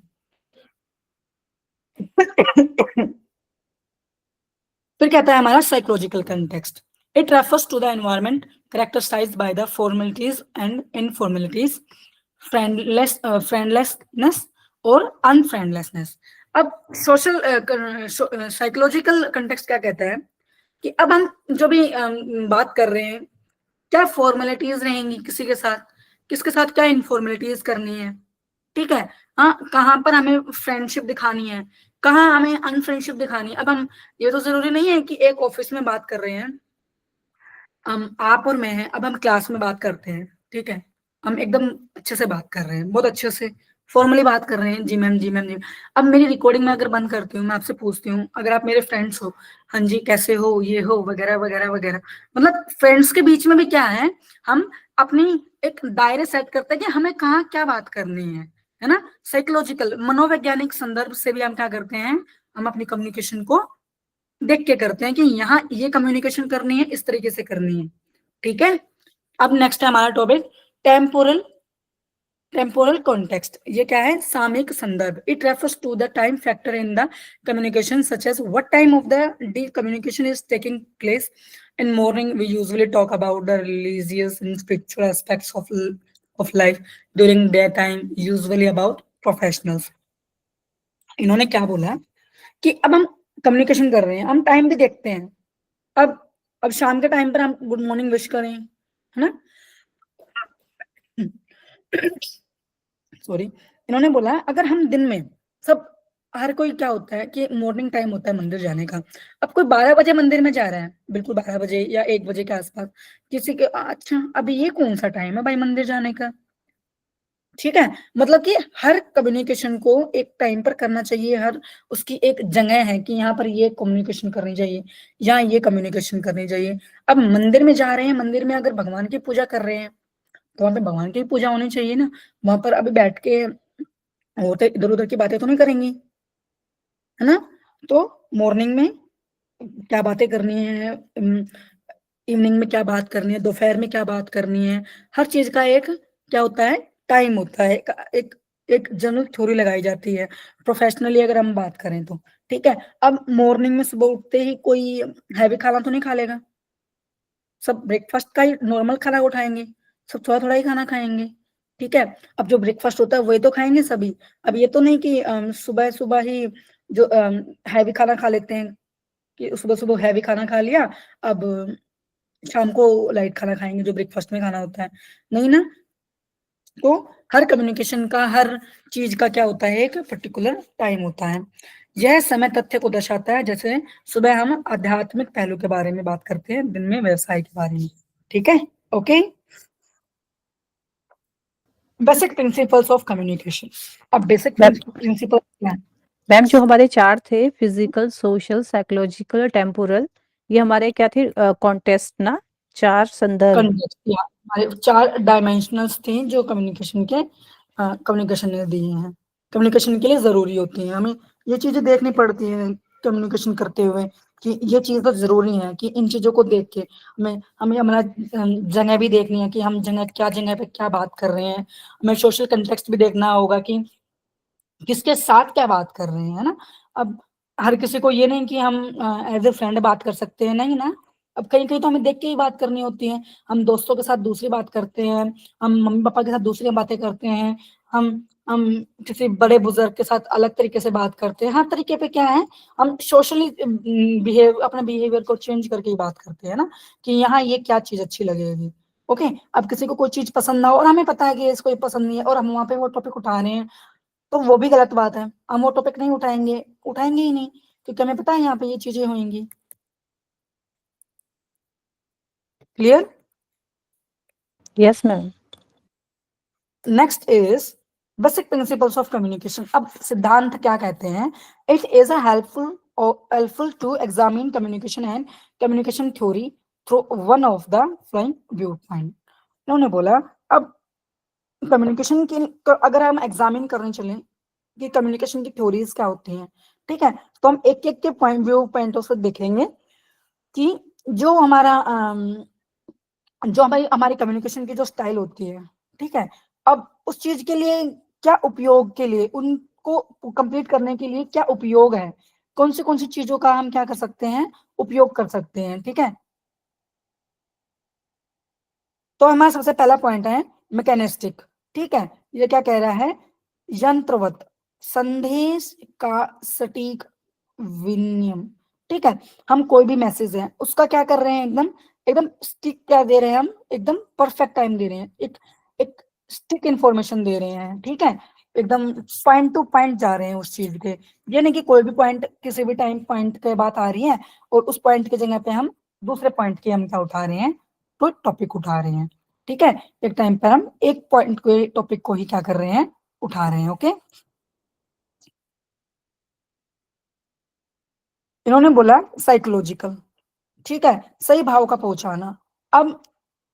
फिर कहता है हमारा psychological context. It refers to the environment characterized by the formalities and informalities, friendlessness और अनफ्रेंडलेसनेस। अब सोशल साइकोलॉजिकल कंटेक्स्ट क्या कहता है कि अब हम जो भी बात कर रहे हैं, क्या फॉर्मेलिटीज रहेंगी किसी के साथ, किसके साथ क्या इनफॉर्मेलिटीज करनी है। ठीक है। हाँ, कहाँ पर हमें फ्रेंडशिप दिखानी है, कहाँ हमें अनफ्रेंडशिप दिखानी है। अब हम, ये तो जरूरी नहीं है कि एक ऑफिस में बात कर रहे हैं, हम आप और मैं हैं, अब हम क्लास में बात करते हैं, ठीक है, हम एकदम अच्छे से बात कर रहे हैं, बहुत अच्छे से फॉर्मली बात कर रहे हैं, जी मैम, जी मैम, जी। अब मेरी रिकॉर्डिंग में अगर बंद करती हूँ, मैं आपसे पूछती हूँ, अगर आप मेरे फ्रेंड्स हो, हाँ जी कैसे हो, ये हो, वगैरह वगैरह वगैरह, मतलब फ्रेंड्स के बीच में भी क्या है, हम अपनी एक दायरे सेट करते हैं कि हमें कहाँ क्या बात करनी है ना। साइकोलॉजिकल मनोवैज्ञानिक संदर्भ से भी हम क्या करते हैं, हम अपनी कम्युनिकेशन को देख के करते हैं कि यहाँ ये कम्युनिकेशन करनी है, इस तरीके से करनी है। ठीक है। अब नेक्स्ट है हमारा टॉपिक टेम्पोरल टेम्पोरल कॉन्टेक्स्ट, ये क्या है? सामयिक संदर्भ. It refers to the time factor in the communication such as what time of the day communication is taking place. In morning, we usually talk about the religious and spiritual aspects of life. During daytime, usually about professionals. इन्होंने क्या बोला कि अब हम communication कर रहे हैं, हम टाइम भी देखते हैं. अब शाम के टाइम पर हम गुड मॉर्निंग विश करें, है ना? सॉरी. इन्होंने बोला अगर हम दिन में सब, हर कोई क्या होता है कि मॉर्निंग टाइम होता है मंदिर जाने का. अब कोई 12 बजे मंदिर में जा रहा है, बिल्कुल 12 बजे या 1 बजे के आसपास, किसी के अच्छा अभी ये कौन सा टाइम है भाई मंदिर जाने का? ठीक है, मतलब कि हर कम्युनिकेशन को एक टाइम पर करना चाहिए. हर उसकी एक जगह है कि यहाँ पर ये कम्युनिकेशन करनी चाहिए, यहाँ ये कम्युनिकेशन करनी चाहिए. अब मंदिर में जा रहे हैं, मंदिर में अगर भगवान की पूजा कर रहे हैं तो वहां पे भगवान की पूजा होनी चाहिए ना. वहां पर अभी बैठ के औरतें इधर उधर की बातें तो नहीं करेंगी, है ना? तो मॉर्निंग में क्या बातें करनी है, इवनिंग में क्या बात करनी है, दोपहर में क्या बात करनी है, हर चीज का एक क्या होता है? टाइम होता है. एक एक जनरल थ्योरी लगाई जाती है प्रोफेशनली अगर हम बात करें तो. ठीक है, अब मॉर्निंग में सुबह उठते ही कोई हैवी खाना तो नहीं खा लेगा. सब ब्रेकफास्ट का ही नॉर्मल खाना उठाएंगे, सब थोड़ा थोड़ा ही खाना खाएंगे. ठीक है, अब जो ब्रेकफास्ट होता है वही तो खाएंगे सभी. अब ये तो नहीं कि सुबह सुबह ही जो हैवी खाना खा लेते हैं, कि सुबह सुबह हैवी खाना खा लिया, अब शाम को लाइट खाना खाएंगे जो ब्रेकफास्ट में खाना होता है. नहीं ना. तो हर कम्युनिकेशन का, हर चीज का क्या होता है? एक पर्टिकुलर टाइम होता है. यह समय तथ्य को दर्शाता है. जैसे सुबह हम आध्यात्मिक पहलू के बारे में बात करते हैं, दिन में व्यवसाय के बारे में. ठीक है, okay. Basic principles of communication. अब बेसिक प्रिंसिपल क्या है? मैम जो हमारे चार थे, फिजिकल, सोशल, साइकोलॉजिकल, टेम्पोरल, ये हमारे क्या थे? कॉन्टेस्ट ना, चार संदर्भ. कन्वर्ट किया. हमारे 4 डायमेंशनल्स थे जो कम्युनिकेशन के कम्युनिकेशन ने दिए हैं. कम्युनिकेशन के लिए जरूरी होती है. हमें ये चीजें देखनी पड़ती हैं कम्युनिकेशन करते हुए कि ये चीज तो जरूरी है कि इन चीजों को देख के हमें हमें हमारा जगह भी देखनी है कि हम जगह पे क्या बात कर रहे हैं. हमें सोशल कंटेक्स्ट भी देखना होगा कि किसके साथ क्या बात कर रहे हैं, है ना? अब हर किसी को ये नहीं कि हम एज ए फ्रेंड बात कर सकते हैं, नहीं ना. अब कहीं कहीं तो हमें देख के ही बात करनी होती है. हम दोस्तों के साथ दूसरी बात करते हैं, हम मम्मी पापा के साथ दूसरी बातें करते हैं, हम किसी बड़े बुजुर्ग के साथ अलग तरीके से बात करते हैं. हर तरीके पे क्या है, हम सोशली अपने बिहेवियर को चेंज करके ही बात करते हैं ना, कि यहाँ ये क्या चीज अच्छी लगेगी. ओके, अब किसी को कोई चीज पसंद ना हो और हमें पता है कि इसको ये पसंद नहीं है और हम वहां पे वो टॉपिक उठा रहे हैं, तो वो भी गलत बात है. हम वो टॉपिक नहीं उठाएंगे, उठाएंगे ही नहीं, क्योंकि हमें पता है यहाँ पे ये चीजें होंगी. Clear? Yes ma'am. Next is basic principles of communication. अब सिद्धांत क्या कहते हैं? It is a helpful to examine communication and communication theory through one of the following view point. उन्होंने बोला अब कम्युनिकेशन की अगर हम एग्जामिन करने चले कि कम्युनिकेशन की थ्योरीज क्या होती हैं, ठीक है, तो हम एक एक के पॉइंट से देखेंगे कि जो हमारा जो हमारी कम्युनिकेशन की जो स्टाइल होती है, ठीक है, अब उस चीज के लिए क्या उपयोग के लिए, उनको कंप्लीट करने के लिए क्या उपयोग है, कौन सी चीजों का हम क्या कर सकते हैं? उपयोग कर सकते हैं. ठीक है, तो हमारा सबसे पहला पॉइंट है मैकेनिस्टिक. ठीक है, ये क्या कह रहा है? यंत्रवत संदेश का सटीक विनिमय. ठीक है, हम कोई भी मैसेज है उसका क्या कर रहे हैं? एकदम एकदम स्टिक क्या दे रहे हैं? हम एकदम परफेक्ट टाइम दे रहे हैं, एक एक स्टिक इंफॉर्मेशन दे रहे हैं. ठीक है, एकदम पॉइंट टू पॉइंट जा रहे हैं उस चीज के. ये नहीं कि कोई भी पॉइंट किसी भी टाइम पॉइंट के बात आ रही है और उस पॉइंट की जगह पे हम दूसरे पॉइंट की हम क्या उठा रहे हैं? तो टॉपिक उठा रहे हैं. ठीक है, एक टाइम पर हम एक पॉइंट को, टॉपिक को ही क्या कर रहे हैं? उठा रहे हैं. ओके, इन्होंने बोला साइकोलॉजिकल. ठीक है, सही भाव का पहुंचाना. अब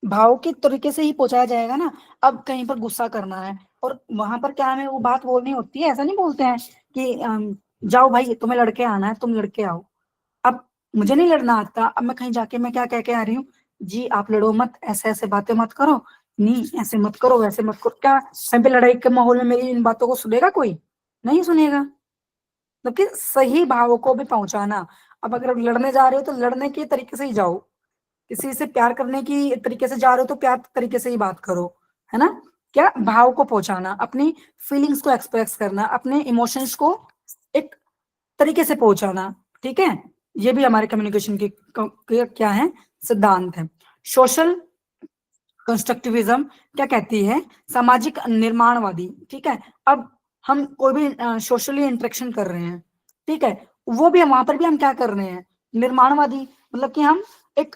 भाव के तरीके से ही पहुंचाया जाएगा ना. अब कहीं पर गुस्सा करना है और वहां पर क्या हमें वो बात बोलनी होती है, ऐसा नहीं बोलते हैं कि जाओ भाई तुम्हें लड़के आना है, तुम लड़के आओ. अब मुझे नहीं लड़ना आता, अब मैं कहीं जाके मैं क्या कह के आ रही हूँ? जी आप लड़ो मत, ऐसे ऐसे बातें मत करो, नहीं ऐसे मत करो, वैसे मत करो, क्या कहीं पे लड़ाई के माहौल में मेरी इन बातों को सुनेगा कोई? नहीं सुनेगा। मतलब कि सही भाव को भी पहुंचाना। अब अगर लड़ने जा रहे हो तो लड़ने के तरीके से ही जाओ, किसी से प्यार करने की तरीके से जा रहे हो तो प्यार तरीके से ही बात करो, है ना? क्या भाव को पहुंचाना, अपनी फीलिंग्स को एक्सप्रेस करना, अपने इमोशंस को एक तरीके से पहुंचाना, ठीक है? ये भी हमारे कम्युनिकेशन के क्या है, सिद्धांत है। सोशल कंस्ट्रक्टिविज्म क्या कहती है, सामाजिक निर्माणवादी, ठीक है? अब हम कोई भी सोशली इंटरेक्शन कर रहे हैं, ठीक है, वो भी वहां पर भी हम क्या कर रहे हैं, निर्माणवादी, मतलब कि हम एक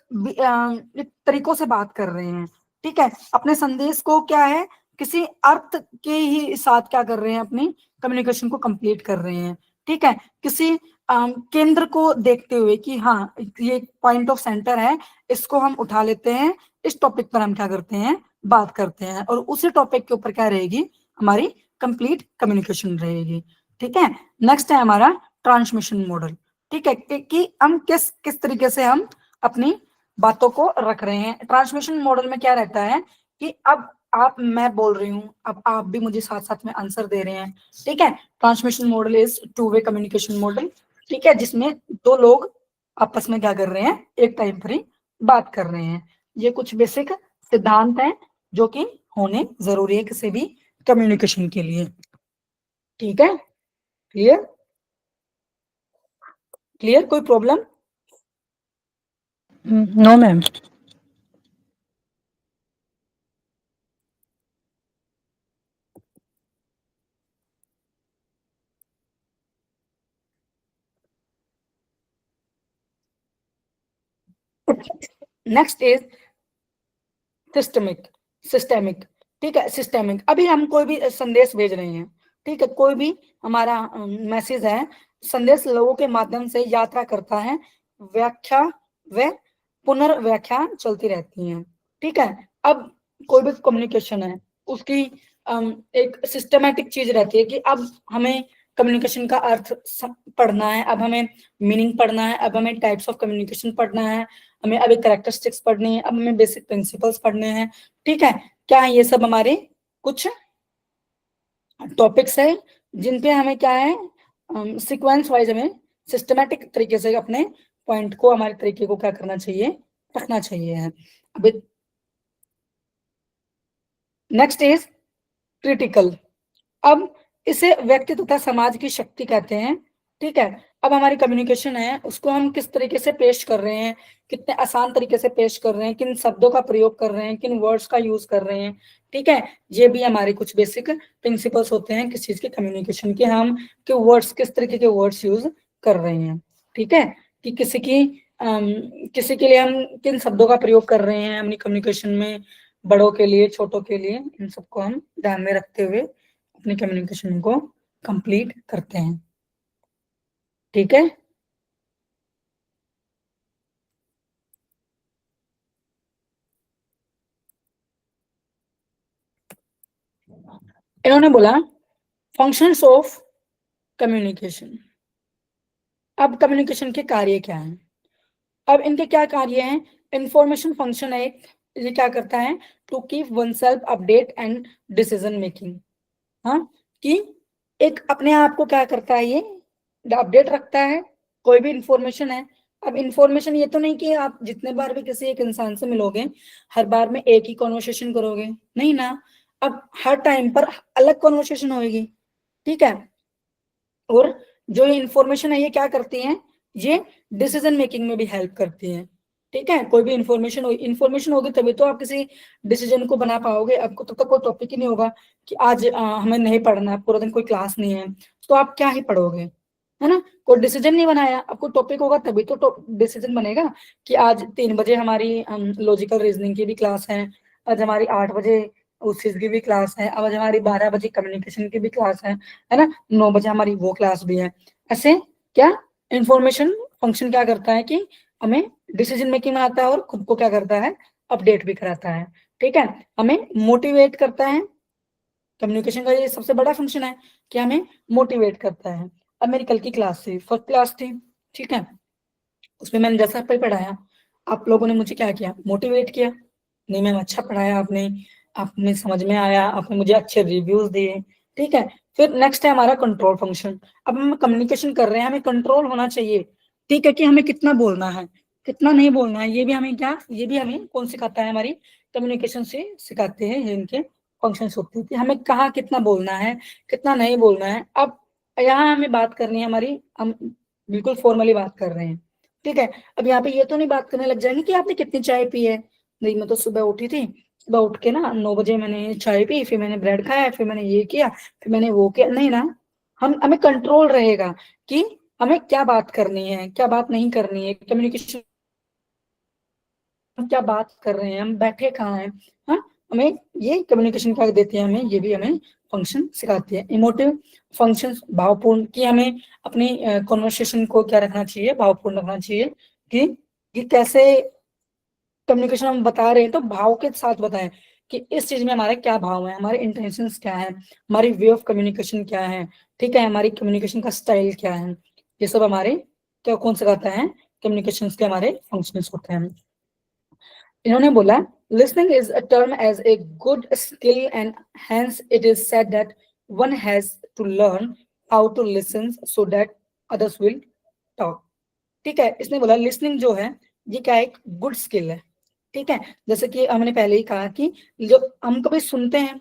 तरीकों से बात कर रहे हैं, ठीक है? अपने संदेश को क्या है, किसी अर्थ के ही साथ क्या कर रहे हैं, अपनी कम्युनिकेशन को कंप्लीट कर रहे हैं, ठीक है? किसी केंद्र को देखते हुए कि हाँ ये पॉइंट ऑफ सेंटर है, इसको हम उठा लेते हैं, इस टॉपिक पर हम क्या करते हैं, बात करते हैं, और उसी टॉपिक के ऊपर क्या रहेगी, हमारी कंप्लीट कम्युनिकेशन रहेगी, ठीक है? नेक्स्ट है हमारा ट्रांसमिशन मॉडल, ठीक है, कि हम किस किस तरीके से हम अपनी बातों को रख रहे हैं। ट्रांसमिशन मॉडल में क्या रहता है कि अब आप, मैं बोल रही हूँ, अब आप भी मुझे साथ साथ में आंसर दे रहे हैं, ठीक है? Transmission model is two way communication model, ठीक है, जिसमें दो लोग आपस में क्या कर रहे हैं, एक टाइम पर ही बात कर रहे हैं। ये कुछ बेसिक सिद्धांत हैं जो कि होने जरूरी है किसी भी कम्युनिकेशन के लिए, ठीक है? क्लियर? क्लियर? कोई problem? No ma'am. Next is systemic. Systemic, ठीक है, सिस्टेमिक। अभी हम कोई भी संदेश भेज रहे हैं, ठीक है, कोई भी हमारा मैसेज है, संदेश लोगों के माध्यम से यात्रा करता है, व्याख्या व पुनर्व्याख्या चलती रहती है, ठीक है? अब कोई भी कम्युनिकेशन है, उसकी एक सिस्टमेटिक चीज रहती है कि अब हमें कम्युनिकेशन का अर्थ पढ़ना है, अब हमें मीनिंग पढ़ना है, अब हमें टाइप्स ऑफ कम्युनिकेशन पढ़ना है, हमें अभी करेक्टरिस्टिक्स पढ़नी है, अब हमें बेसिक प्रिंसिपल्स पढ़ने हैं, ठीक है? क्या है, ये सब हमारे कुछ टॉपिक्स है जिन पे हमें क्या है, सीक्वेंस वाइज हमें सिस्टमेटिक तरीके से अपने पॉइंट को, हमारे तरीके को क्या करना चाहिए, रखना चाहिए है। अभी नेक्स्ट इज क्रिटिकल। अब इसे व्यक्ति तथा समाज की शक्ति कहते हैं, ठीक है? अब हमारी कम्युनिकेशन है, उसको हम किस तरीके से पेश कर रहे हैं, कितने आसान तरीके से पेश कर रहे हैं, किन शब्दों का प्रयोग कर रहे हैं, किन वर्ड्स का यूज कर रहे हैं, ठीक है? ये भी हमारे कुछ बेसिक प्रिंसिपल्स होते हैं किस चीज के, कम्युनिकेशन के। हम के वर्ड्स, किस तरीके के वर्ड्स यूज कर रहे हैं, ठीक है? कि किसी के लिए हम किन शब्दों का प्रयोग कर रहे हैं अपनी कम्युनिकेशन में, बड़ों के लिए, छोटों के लिए, इन सबको हम ध्यान में रखते हुए अपनी कम्युनिकेशन को कंप्लीट करते हैं, ठीक है? इन्होंने बोला फंक्शंस ऑफ कम्युनिकेशन। अब कम्युनिकेशन के कार्य क्या हैं? अब इनके क्या कार्य हैं? इंफॉर्मेशन फंक्शन है एक, ये क्या करता है, to keep oneself update and decision making. हाँ, कि एक अपने आप को क्या करता है, ये अपडेट रखता है, कोई भी इंफॉर्मेशन है। अब इंफॉर्मेशन ये तो नहीं कि आप जितने बार भी किसी एक इंसान से मिलोगे हर बार में एक ही कॉन्वर्सेशन करोगे, नहीं ना। अब हर टाइम पर अलग कॉन्वर्सेशन होगी, ठीक है? और जो ये इंफॉर्मेशन है ये क्या करती है, ये डिसीजन मेकिंग में भी हेल्प करती है, ठीक है? कोई भी इंफॉर्मेशन होगी तभी तो आप किसी डिसीजन को बना पाओगे। आपको तब तक कोई टॉपिक ही नहीं होगा कि आज हमें नहीं पढ़ना है, पूरा दिन कोई क्लास नहीं है, तो आप क्या ही पढ़ोगे, है ना? कोई डिसीजन नहीं बनाया, आपको टॉपिक होगा तभी तो डिसीजन बनेगा कि आज 3 बजे हमारी लॉजिकल रीजनिंग की भी क्लास है, आज हमारी 8 बजे उस चीज की भी क्लास है, आज हमारी 12 बजे कम्युनिकेशन की भी क्लास है ना, 9 बजे हमारी वो क्लास भी है। ऐसे क्या इंफॉर्मेशन फंक्शन क्या करता है कि हमें डिसीजन मेकिंग में आता है और खुद को क्या करता है, अपडेट भी कराता है, ठीक है? हमें मोटिवेट करता है। कम्युनिकेशन का ये सबसे बड़ा फंक्शन है कि हमें मोटिवेट करता है। अब मेरी कल की क्लास थी, फर्स्ट क्लास थी, ठीक है? उसमें मैंने जैसा पे पढ़ाया, आप लोगों ने मुझे क्या किया, मोटिवेट किया। नहीं मैम अच्छा पढ़ाया आपने, आपने समझ में आया, आपने मुझे अच्छे रिव्यूज दिए, ठीक है। फिर नेक्स्ट है हमारा कंट्रोल फंक्शन। अब हम कम्युनिकेशन कर रहे हैं, हमें कंट्रोल होना चाहिए, ठीक है, कि हमें कितना बोलना है, कितना नहीं बोलना है। ये भी हमें क्या, ये भी हमें कौन सिखाता है, हमारी कम्युनिकेशन से सिखाते हैं, ये इनके फंक्शंस होते हैं कि हमें कहाँ कितना बोलना है, कितना नहीं बोलना है। अब यहाँ हमें बात करनी है हमारी, हम बिल्कुल फॉर्मली बात कर रहे हैं, ठीक है। अब यहाँ पे ये तो नहीं बात करने लग जाएंगे कि आपने कितनी चाय पी है। नहीं, मैं तो सुबह उठी थी, सुबह उठ के ना 9 बजे मैंने चाय पी, फिर मैंने ब्रेड खाया, फिर मैंने ये किया, फिर मैंने वो किया, नहीं ना। हमें कंट्रोल रहेगा कि हमें क्या बात करनी है, क्या बात नहीं करनी है, कम्युनिकेशन हम क्या बात कर रहे हैं, हम बैठे कहाँ हैं। हाँ, हमें ये कम्युनिकेशन क्या देती है, हमें ये भी हमें फंक्शन सिखाती है। इमोटिव फंक्शंस, भावपूर्ण, कि हमें अपनी कॉन्वर्सेशन को क्या रखना चाहिए, भावपूर्ण रखना चाहिए, कि कैसे कम्युनिकेशन हम बता रहे हैं तो भाव के साथ बताएं कि इस चीज में हमारे क्या भाव है, हमारे इंटेंशंस क्या है, हमारी वे ऑफ कम्युनिकेशन क्या है, ठीक है, हमारी कम्युनिकेशन का स्टाइल क्या है। ये सब हमारे क्या कौन सिखाता है, कम्युनिकेशन के हमारे फंक्शंस होते हैं। इन्होंने बोला, listening is a term as a good skill and hence it is said that one has to learn how to listen so that others will talk। ठीक है, इसने बोला लिसनिंग जो है ये क्या है, एक गुड स्किल है, ठीक है। जैसे कि हमने पहले ही कहा कि जो हम कभी सुनते हैं,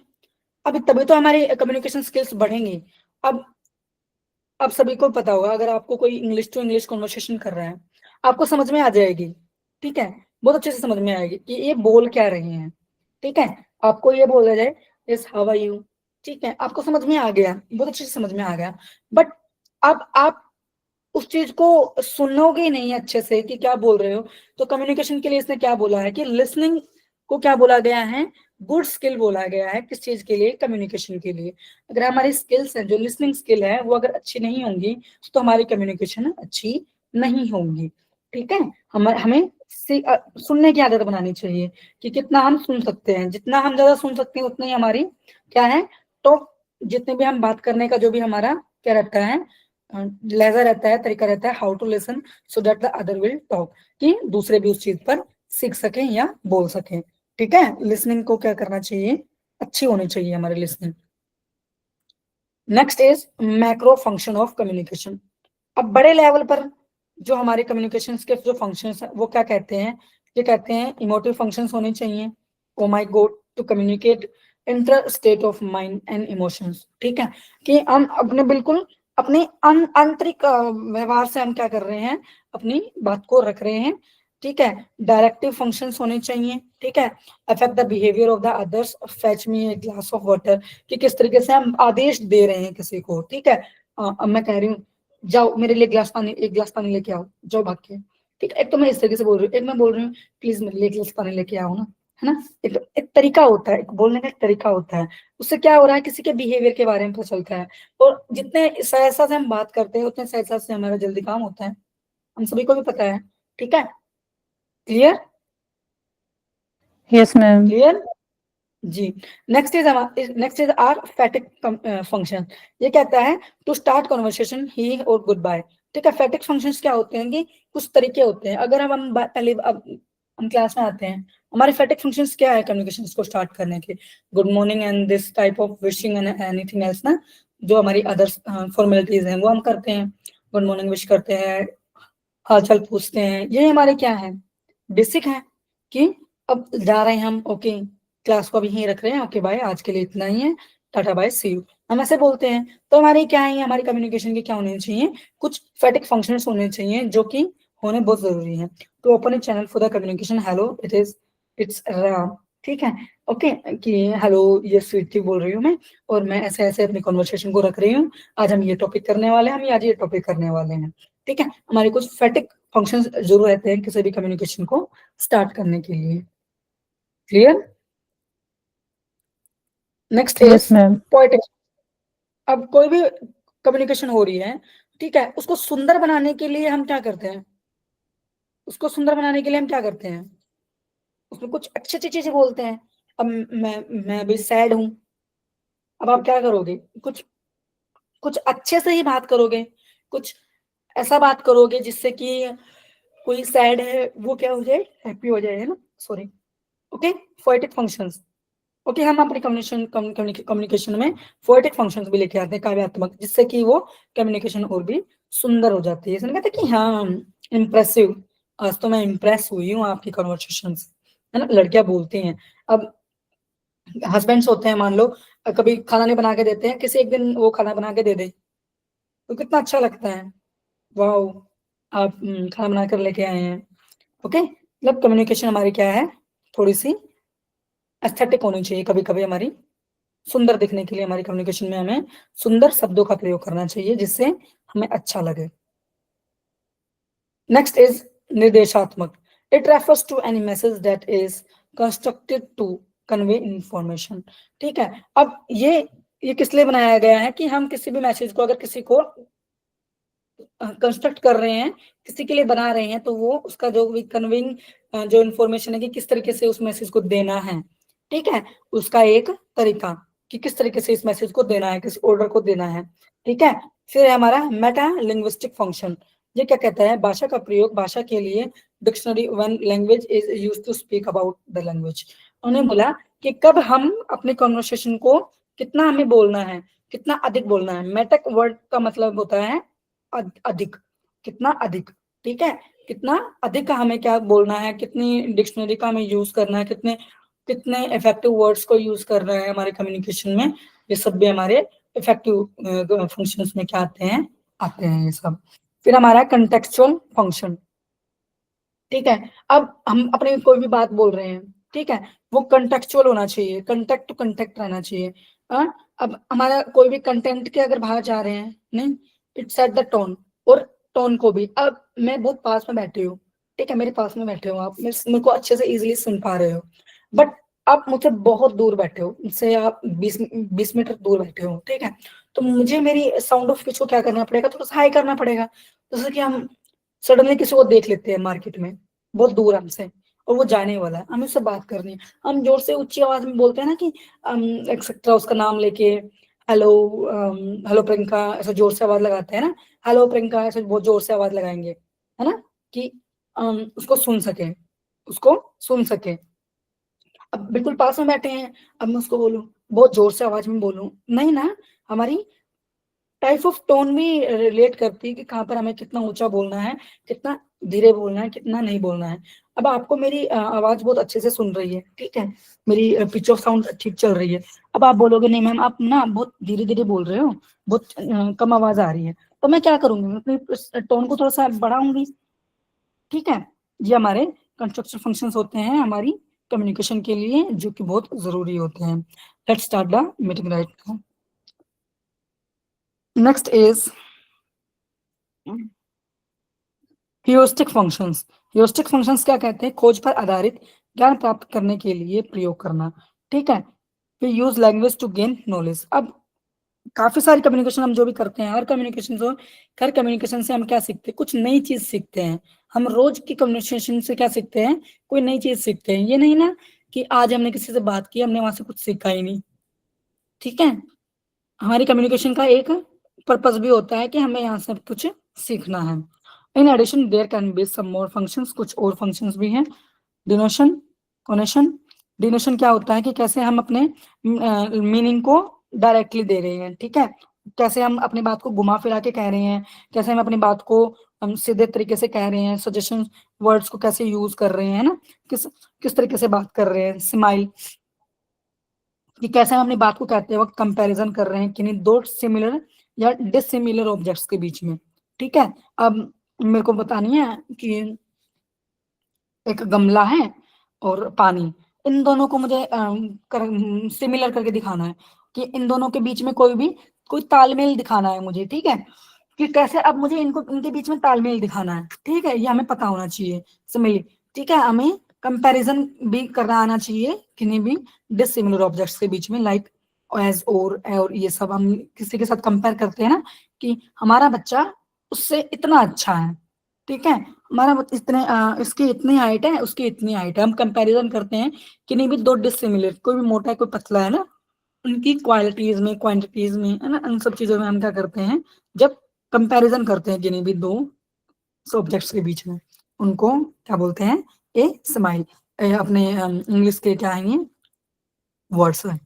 अभी तभी तो हमारी कम्युनिकेशन स्किल्स बढ़ेंगी। अब अब सभी को पता होगा, अगर आपको कोई इंग्लिश टू इंग्लिश कन्वर्सेशन कर रहा है, आपको समझ में आ जाएगी, ठीक है, बहुत अच्छे से समझ में आएगी कि ये बोल क्या रहे हैं, ठीक है। आपको ये बोला जाए, यस हाउ आर यू, ठीक है, आपको समझ में आ गया, बहुत अच्छे से समझ में आ गया। बट अब आप उस चीज को सुनोगे ही नहीं अच्छे से कि क्या बोल रहे हो। तो कम्युनिकेशन के लिए इसने क्या बोला है कि लिसनिंग को क्या बोला गया है, गुड स्किल बोला गया है। किस चीज के लिए, कम्युनिकेशन के लिए। अगर हमारी स्किल्स है, जो लिसनिंग स्किल है वो अगर अच्छी नहीं होंगी तो हमारी कम्युनिकेशन अच्छी नहीं होंगी, ठीक है। हमें सुनने की आदत बनानी चाहिए कि कितना हम सुन सकते हैं, जितना हम ज्यादा सुन सकते हैं उतना ही हमारी क्या है, तो जितने भी हम बात करने का जो भी हमारा क्या रहता है, लहजा रहता है, तरीका रहता है, how to listen so that the other will talk, कि दूसरे भी उस चीज पर सीख सकें या बोल सकें, ठीक है। लिसनिंग को क्या करना चाहिए, अच्छी होनी चाहिए हमारी listening. Next is macro function of communication. अब बड़े लेवल पर जो हमारे कम्युनिकेशन के जो फंक्शंस हैं वो क्या कहते हैं, ये कहते हैं इमोटिव फंक्शंस होने चाहिए। Oh my god, to communicate inter state of mind and emotions, ठीक है, कि हम अपने बिल्कुल अपने आंतरिक व्यवहार से हम क्या कर रहे हैं, अपनी बात को रख रहे हैं, ठीक है। डायरेक्टिव फंक्शंस होने चाहिए, ठीक है। Affect the behaviour of the others, fetch me a glass of water, कि किस तरीके से हम आदेश दे रहे हैं किसी को, ठीक है। अब मैं कह रही हूँ, जाओ मेरे लिए गिलास पानी, एक गिलास पानी लेके आओ, जाओ भाग के, ठीक है। एक तो मैं इस तरीके से बोल रही हूँ, एक मैं बोल रही हूँ प्लीज मेरे लिए एक गिलास पानी लेके आओ ना, है ना। एक तरीका होता है, एक बोलने का एक तरीका होता है। उससे क्या हो रहा है, किसी के बिहेवियर के बारे में पता चलता है। और जितने सहजता से हम बात करते हैं उतने सहजता से हमारा जल्दी काम होता है, हम सभी को भी पता है, ठीक है। Clear, yes ma'am. क्लियर जी। Next is are phatic function. ये कहता है टू स्टार्ट कन्वर्सेशन ही और गुड बाय, ठीक है। फैटिक फंक्शंस क्या होते हैं कि कुछ तरीके होते हैं। अगर पहले अब हम क्लास में आते हैं, हमारे फैटिक फंक्शंस क्या है कम्युनिकेशन को स्टार्ट करने के, good morning and this type of wishing and anything else ना, जो हमारी अदर फॉर्मेलिटीज हैं वो हम करते हैं। गुड मॉर्निंग विश करते हैं, हाल चाल पूछते हैं, ये हमारे क्या है, बेसिक है। कि अब जा रहे हैं हम, ओके क्लास को अभी यहीं रख रहे हैं, ओके बाय, आज के लिए इतना ही है, टाटा बाय सी यू, हम ऐसे बोलते हैं। तो हमारी क्या है, हमारी कम्युनिकेशन के क्या होने चाहिए, कुछ फैटिक फंक्शंस होने चाहिए जो कि होने बहुत जरूरी है। To open a channel for the communication, hello it's Ram, ठीक है, ओके, कि हेलो ये स्वीटी बोल रही हूँ मैं, और मैं ऐसे ऐसे अपनी कन्वर्सेशन को रख रही हूँ, आज हम ये टॉपिक करने वाले हैं, हम आज ये टॉपिक करने वाले हैं, ठीक है। हमारे कुछ फैटिक फंक्शंस जरूर रहते हैं किसी भी कम्युनिकेशन को स्टार्ट करने के लिए। Clear. Next is yes ma'am. Poetic. अब कोई भी कम्युनिकेशन हो रही है, ठीक है, उसको सुंदर बनाने के लिए हम क्या करते हैं, उसको सुंदर बनाने के लिए हम क्या करते हैं, उसमें कुछ अच्छी अच्छी चीजें बोलते हैं। अब मैं अभी सैड हूं, अब आप क्या करोगे, कुछ कुछ अच्छे से ही बात करोगे, कुछ ऐसा बात करोगे जिससे कि कोई सैड है वो क्या हो जाए, हैप्पी हो जाए, है ना, sorry, okay. Poetic functions, okay, हम अपनी कम्युनिकेशन में पोएटिक फंक्शंस भी लेके आते हैं, काव्यात्मक, जिससे कि वो कम्युनिकेशन और भी सुंदर हो जाती है। इसमें कहते हैं कि हाँ, इम्प्रेसिव, आज तो मैं इम्प्रेस हुई हूँ आपकी कन्वर्सेशन से, है ना, लड़कियां बोलती हैं। अब हस्बैंड्स होते हैं, मान लो कभी खाना नहीं बना के देते हैं, किसी एक दिन वो खाना बना के दे दे, तो कितना अच्छा लगता है, वाओ, आप खाना बना कर लेके आए हैं। ओके, मतलब कम्युनिकेशन हमारी क्या है, थोड़ी सी एस्थेटिक होनी चाहिए, कभी कभी हमारी सुंदर दिखने के लिए हमारी कम्युनिकेशन में हमें सुंदर शब्दों का प्रयोग करना चाहिए, जिससे हमें अच्छा लगे। नेक्स्ट इज निर्देशात्मक। It refers to any message that is constructed to convey information. ठीक है, अब ये किस लिए बनाया गया है कि हम किसी भी मैसेज को, अगर किसी को कंस्ट्रक्ट कर रहे हैं, किसी के लिए बना रहे हैं, तो वो उसका जो भी कन्विंग जो इन्फॉर्मेशन है कि किस तरीके से उस मैसेज को देना है, ठीक है, उसका एक तरीका कि किस तरीके से इस मैसेज को देना है, किस ऑर्डर को देना है। ठीक है, फिर है हमारा मेटा लिंग्विस्टिक फंक्शन। ये क्या कहता है, भाषा का प्रयोग, भाषा के लिए dictionary, when language is used to speak about the language. उन्होंने बोला कि कब हम अपने कॉन्वर्सेशन को, कितना हमें बोलना है, कितना अधिक बोलना है। मेटक वर्ड का मतलब होता है अधिक, कितना अधिक, ठीक है, कितना अधिक का हमें क्या बोलना है, कितनी डिक्शनरी का हमें यूज करना है, कितने कितने इफेक्टिव वर्ड्स को यूज कर रहे हैं हमारे कम्युनिकेशन में। ये सब भी हमारे इफेक्टिव फंक्शंस में क्या आते हैं ये सब। फिर हमारा कंटेक्चुअल फंक्शन। ठीक है, अब हम अपने कोई भी बात बोल रहे हैं, ठीक है, वो कंटेक्चुअल होना चाहिए, कंटेक्ट टू कंटेक्ट रहना चाहिए। अब हमारा कोई भी कंटेंट के अगर बाहर जा रहे हैं, नहीं, इट सेट द टोन, और टोन को भी, अब मैं बहुत पास में बैठी हूँ, ठीक है, मेरे पास में बैठे हो आप, मेरे को अच्छे से इजीली सुन पा रहे हो, बट आप मुझसे बहुत दूर बैठे हो, मुझसे आप 20 मीटर दूर बैठे हो, ठीक है, तो मुझे मेरी साउंड ऑफ पिच को क्या करना पड़ेगा, थोड़ा सा हाई करना पड़ेगा। जैसे कि हम सडनली किसी को देख लेते हैं मार्केट में, बहुत दूर हमसे, और वो जाने वाला है, हमें उससे बात करनी है, हम जोर से ऊंची आवाज में बोलते हैं ना कि एक्सेट्रा, उसका नाम लेके, हेलो, हेलो प्रियंका, ऐसा जोर से आवाज लगाते हैं ना, हेलो प्रियंका, ऐसे बहुत जोर से आवाज लगाएंगे, है ना, कि उसको सुन सके। अब बिल्कुल पास में बैठे हैं, अब मैं उसको बोलूं, बहुत जोर से आवाज में बोलूं, नहीं ना, हमारी टाइप ऑफ टोन भी रिलेट करती है कि कहाँ पर हमें कितना ऊंचा बोलना है, कितना धीरे बोलना है, कितना नहीं बोलना है। अब आपको मेरी आवाज बहुत अच्छे से सुन रही है, ठीक है, मेरी पिच ऑफ साउंड ठीक चल रही है। अब आप बोलोगे नहीं मैम, आप ना बहुत धीरे धीरे बोल रहे हो, बहुत कम आवाज आ रही है, तो मैं क्या करूंगी, मैं अपनी टोन को थोड़ा सा बढ़ाऊंगी। ठीक है, ये हमारे कंस्ट्रक्शन फंक्शंस होते हैं हमारी कम्युनिकेशन के लिए, जो कि बहुत जरूरी होते हैं। Let's start the meeting right now. Next is heuristic functions. Heuristic functions क्या कहते हैं, खोज पर आधारित ज्ञान प्राप्त करने के लिए प्रयोग करना। ठीक है, फिर use language to gain knowledge. अब काफी सारी कम्युनिकेशन हम जो भी करते हैं, हर कम्युनिकेशन से हम क्या सीखते हैं, कुछ नई चीज सीखते हैं। हम रोज की कम्युनिकेशन से क्या सीखते हैं, कोई नई चीज सीखते हैं। ये नहीं ना कि आज हमने किसी से बात की, हमने वहां से कुछ सीखा ही नहीं। ठीक है, हमारी कम्युनिकेशन का एक पर्पस भी होता है कि हमें यहाँ से कुछ सीखना है। In addition there can be some more functions, कुछ और फंक्शंस भी हैं। डिनोशन, कोनेशन। डिनोशन क्या होता है कि कैसे हम अपने मीनिंग को डायरेक्टली दे रहे हैं, ठीक है, कैसे हम अपनी बात को घुमा फिरा के कह रहे हैं, कैसे हम अपनी बात को हम सीधे तरीके से कह रहे हैं, सजेशन वर्ड्स को कैसे यूज कर रहे हैं ना, किस किस तरीके से बात कर रहे हैं। स्माइल, कि कैसे हम अपनी बात को कहते वक्त कंपैरिजन कर रहे हैं किन्हीं दो सिमिलर या डिसिमिलर ऑब्जेक्ट्स के बीच में। ठीक है, अब मेरे को बतानी है कि एक गमला है और पानी, इन दोनों को मुझे सिमिलर करके दिखाना है, कि इन दोनों के बीच में कोई तालमेल दिखाना है मुझे। ठीक है, कि कैसे अब मुझे इनके बीच में तालमेल दिखाना है, ठीक है, ये हमें पता होना चाहिए। सिमिलर, ठीक है, हमें कंपैरिजन भी करना आना चाहिए किन्हीं भी डिसिमिलर ऑब्जेक्ट्स के बीच में, लाइक एज और ये सब हम किसी के साथ कंपेयर करते हैं ना, कि हमारा बच्चा उससे इतना अच्छा है, ठीक है, हमारा इसकी इतनी हाइट है, उसकी इतनी हाइट है, हम कंपैरिजन करते हैं किन्हीं भी दो डिसिमिलर, कोई भी मोटा है कोई पतला है ना, उनकी क्वालिटीज में, क्वांटिटीज में, है ना, उन सब चीजों में हम क्या करते हैं, जब कंपैरिजन करते हैं किन्हीं भी दो ऑब्जेक्ट्स के बीच में, उनको क्या बोलते हैं, ए स्माइल। अपने इंग्लिश के क्या आएंगे, वर्ड्स है।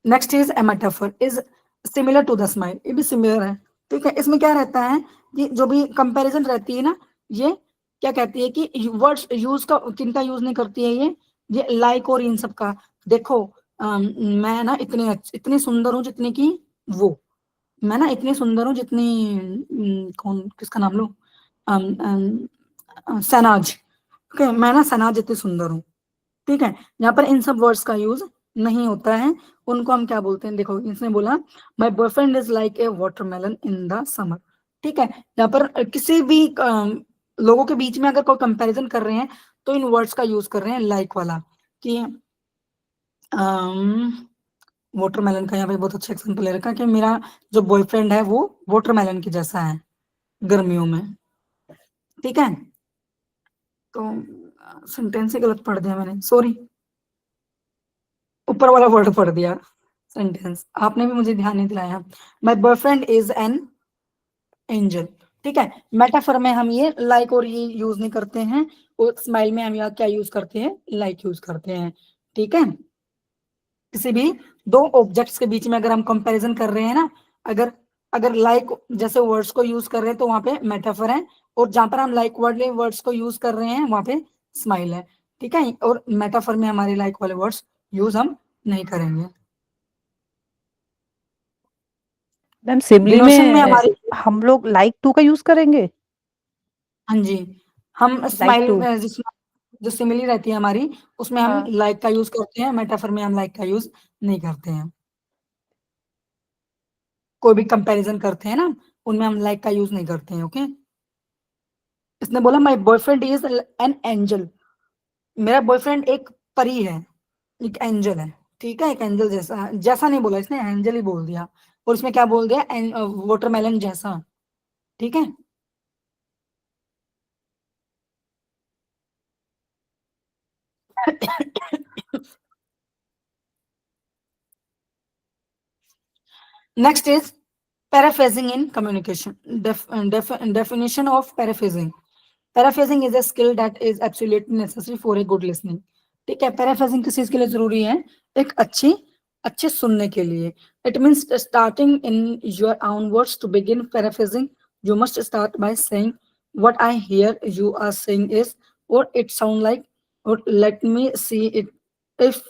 Next is a metaphor is similar to the smile, ये भी सिमिलर है, ठीक है। इसमें क्या रहता है कि जो भी कंपैरिजन रहती है ना, ये क्या कहती है कि वर्ड्स यूज का किनका यूज नहीं करती है ये लाइक और इन सब का। देखो मैं ना इतनी सुंदर हूँ जितनी की वो, मैं ना इतनी सुंदर हूँ जितनी कौन किसका नाम लो, सनाज, ओके, मैं ना सनाज जितनी सुंदर हूँ, ठीक है। यहाँ पर इन सब वर्ड्स का यूज नहीं होता है, उनको हम क्या बोलते हैं, देखो इसने बोला my boyfriend is like a watermelon in the summer, ठीक है। यहाँ पर किसी भी लोगों के बीच में अगर कोई कंपैरिजन कर रहे हैं तो इन वर्ड्स का यूज कर रहे हैं लाइक वाला, कि वाटरमेलन का यहाँ पे बहुत अच्छा एग्जाम्पल ले रखा है कि मेरा जो बॉयफ्रेंड है वो वाटरमेलन के जैसा है गर्मियों में, ठीक है। तो सेंटेंस ही गलत पढ़ दिया मैंने, सॉरी, ऊपर वाला वर्ड पढ़ दिया सेंटेंस, आपने भी मुझे ध्यान नहीं दिलाया। My boyfriend is an angel, ठीक है। मेटाफर में हम ये लाइक और ये यूज नहीं करते हैं, और स्माइल में हम यहाँ क्या यूज करते हैं, लाइक यूज करते हैं, ठीक है। किसी भी दो ऑब्जेक्ट्स के बीच में अगर हम कंपैरिजन कर रहे हैं ना, अगर अगर लाइक जैसे वर्ड्स को यूज कर रहे हैं तो वहां पे मेटाफर है, और जहां पर हम लाइक वर्ड्स को यूज कर रहे हैं वहां पे स्माइल है, ठीक है। और मेटाफर में हमारे लाइक वाले वर्ड्स यूज हम नहीं करेंगे। मैम सिमली डिनोशन में में हमारी, हम लोग लाइक टू का यूज करेंगे। हाँ जी, हम लाइक स्माइल टू। जिसमें जो सिमिली रहती है हमारी, उसमें हम हाँ। लाइक का यूज करते हैं, मेटाफर में हम लाइक का यूज नहीं करते हैं। कोई भी कंपैरिजन करते हैं ना, उनमें हम लाइक का यूज नहीं करते हैं, ओके। इसने बोला my boyfriend is an angel, मेरा बॉयफ्रेंड एक परी है, एक एंजल है, ठीक है। एक एंजल जैसा, जैसा नहीं बोला इसने, एंजल ही बोल दिया, और इसमें क्या बोल दिया, वाटरमेलन जैसा, ठीक है। Next is paraphrasing in communication. Definition of paraphrasing. Paraphrasing is a skill that is absolutely necessary for a good listening. ठीक है, paraphrasing किस चीज के लिए जरूरी है, एक अच्छे सुनने के लिए। It means starting in your own words. To begin paraphrasing, you must start by saying what I hear you are saying is, or it sound like, or let me see it if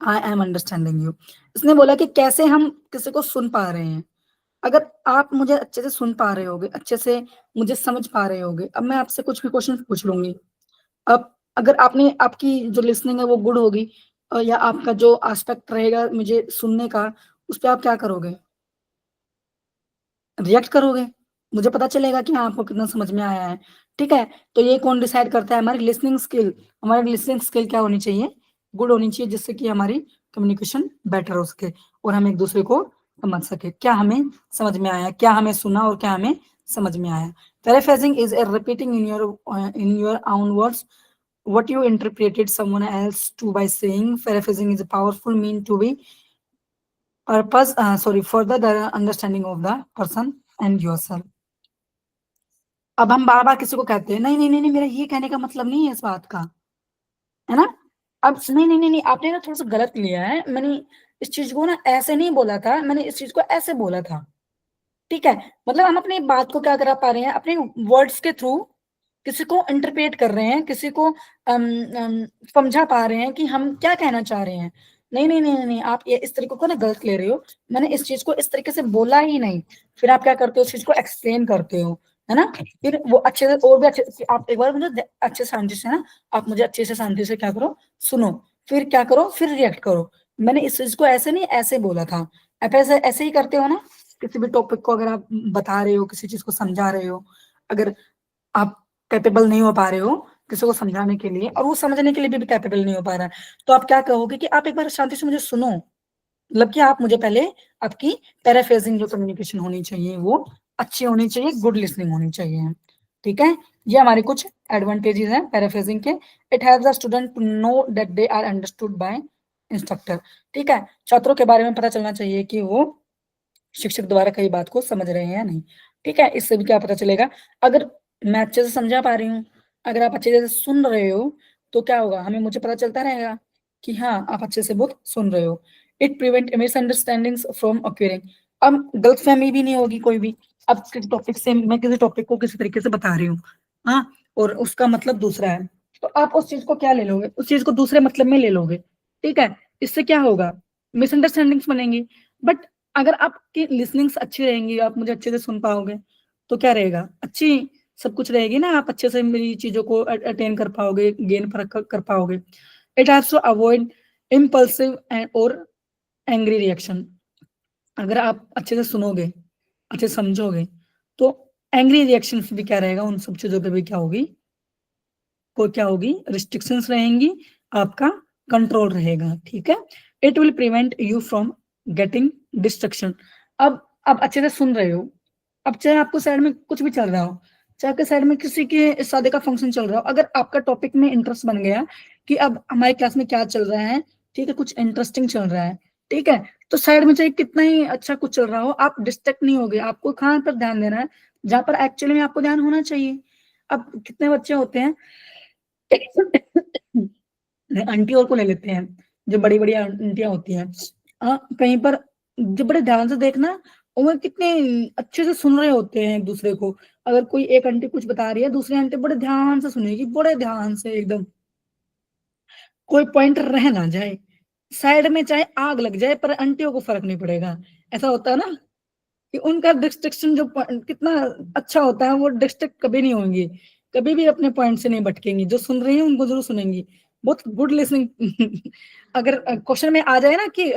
I am understanding you. इसने बोला कि कैसे हम किसी को सुन पा रहे हैं। अगर आप मुझे अच्छे से सुन पा रहे होगे, अच्छे से मुझे समझ पा रहे होगे, अब मैं आपसे कुछ भी क्वेश्चन पूछ लूंगी, अब अगर आपने आपकी जो लिसनिंग है वो गुड होगी, या आपका जो एस्पेक्ट रहेगा मुझे सुनने का, उस पर आप क्या करोगे, रिएक्ट करोगे, मुझे पता चलेगा कि हाँ आपको कितना समझ में आया है, ठीक है। तो ये कौन डिसाइड करता है, हमारी लिसनिंग स्किल। हमारी लिसनिंग स्किल क्या होनी चाहिए, गुड होनी चाहिए, जिससे कि हमारी कम्युनिकेशन बेटर हो सके और हम एक दूसरे को समझ सके, क्या हमें समझ में आया, क्या हमें सुना और क्या हमें समझ में आया। Paraphrasing is a repeating in your own words what you interpreted someone else to by saying. Paraphrasing is a powerful mean to be further the understanding of the person and yourself. अब हम बार बार किसी को कहते हैं नहीं नहीं नहीं नहीं, मेरा ये कहने का मतलब नहीं है इस बात का, है ना। अब नहीं नहीं नहीं नहीं, आपने ना थोड़ा सा गलत लिया है, मैंने इस चीज को ना ऐसे नहीं बोला था, मैंने इस चीज को ऐसे बोला था, ठीक है। मतलब हम अपनी बात को क्या करा पा रहे हैं, अपने वर्ड्स के थ्रू किसी को इंटरप्रेट कर रहे हैं, किसी को समझा पा रहे हैं कि हम क्या कहना चाह रहे हैं। नहीं नहीं नहीं नहीं, आप ये इस तरीके को ना गलत ले रहे हो, मैंने इस चीज को इस तरीके से बोला ही नहीं। फिर आप क्या करते हो, उस चीज को एक्सप्लेन करते हो, है ना। फिर वो अच्छे से और भी अच्छे, आप एक बार मुझे अच्छे शांति से ना, आप मुझे अच्छे से शांति से क्या करो, सुनो, फिर क्या करो, फिर रिएक्ट करो। मैंने इस चीज को ऐसे नहीं ऐसे बोला था। आप ऐसे ऐसे ही करते हो ना, किसी भी टॉपिक को अगर आप बता रहे हो, किसी चीज को समझा रहे हो, अगर आप कैपेबल नहीं हो पा रहे हो किसी को समझाने के लिए, और वो समझने के लिए भी कैपेबल नहीं हो पा रहा है, तो आप क्या कहोगे कि आप एक बार शांति से मुझे सुनो, मतलब कि आप मुझे पहले, आपकी पैराफ्रेजिंग जो कम्युनिकेशन होनी चाहिए वो अच्छी होनी चाहिए, गुड लिसनिंग होनी चाहिए, ठीक है। ये हमारे कुछ एडवांटेजेस हैं पैराफ्रेजिंग के। It helps the student to know that they are understood by instructor, ठीक है। छात्रों के बारे में पता चलना चाहिए कि वो शिक्षक द्वारा कई बात को समझ रहे हैं या नहीं, ठीक है। इससे भी क्या पता चलेगा, अगर मैं अच्छे से समझा पा रही हूँ, अगर आप अच्छे से सुन रहे हो, तो क्या होगा, हमें मुझे पता चलता रहेगा कि हाँ आप अच्छे से बहुत सुन रहे हो। It prevent misunderstandings from occurring. अब गलतफहमी भी नहीं होगी कोई भी। अब किसी टॉपिक से मैं किसी टॉपिक को किसी तरीके से बता रही हूँ, हाँ, और उसका मतलब दूसरा है, तो आप उस चीज को क्या ले लोगे, उस चीज को दूसरे मतलब में ले लोगे, ठीक है। इससे क्या होगा, मिसअंडरस्टैंडिंग्स बनेंगी। बट अगर आपकी लिसनिंग्स अच्छी रहेंगी, आप मुझे अच्छे से सुन पाओगे, तो क्या रहेगा, अच्छी सब कुछ रहेगी ना, आप अच्छे से मेरी चीजों को अटेन कर पाओगे, गेन कर पाओगे। It has to avoid impulsive and और एंग्री रिएक्शन। अगर आप अच्छे से सुनोगे, अच्छे से समझोगे, तो एंग्री रिएक्शन भी क्या रहेगा, उन सब चीजों पे भी क्या होगी, को क्या होगी, रिस्ट्रिक्शंस रहेंगी, आपका कंट्रोल रहेगा, ठीक है। It will prevent you from getting destruction. अब आप अच्छे से सुन रहे हो, अब चाहे आपको साइड में कुछ भी चल रहा हो, चाहे आपके साइड में किसी के शादी का फंक्शन चल रहा हो, अगर आपका टॉपिक में इंटरेस्ट बन गया कि अब हमारी क्लास में क्या चल रहा है, ठीक है, कुछ इंटरेस्टिंग चल रहा है, ठीक है, तो साइड में चाहे कितना ही अच्छा कुछ चल रहा हो, आप डिस्ट्रैक्ट नहीं होगे। आपको कहाँ पर ध्यान देना है, जहां पर एक्चुअली में आपको ध्यान होना चाहिए। अब कितने बच्चे होते हैं आंटी और को ले लेते हैं, जो बड़ी बड़ी आंटियां होती हैं, कहीं पर जो बड़े ध्यान से देखना, और वो कितने अच्छे से सुन रहे होते हैं एक दूसरे को। अगर कोई एक आंटी कुछ बता रही है, दूसरी आंटी बड़े ध्यान से सुनेगी, बड़े ध्यान से एकदम, कोई पॉइंट रह ना जाए, साइड में चाहे आग लग जाए पर आंटियों को फर्क नहीं पड़ेगा। ऐसा होता है ना कि उनका डिस्ट्रक्शन जो कितना अच्छा होता है, वो डिस्ट्रक्ट कभी नहीं होंगी, कभी भी अपने पॉइंट से नहीं भटकेंगी, जो सुन रही है उनको जरूर सुनेंगी। बहुत गुड लिसनिंग अगर क्वेश्चन में आ जाए ना कि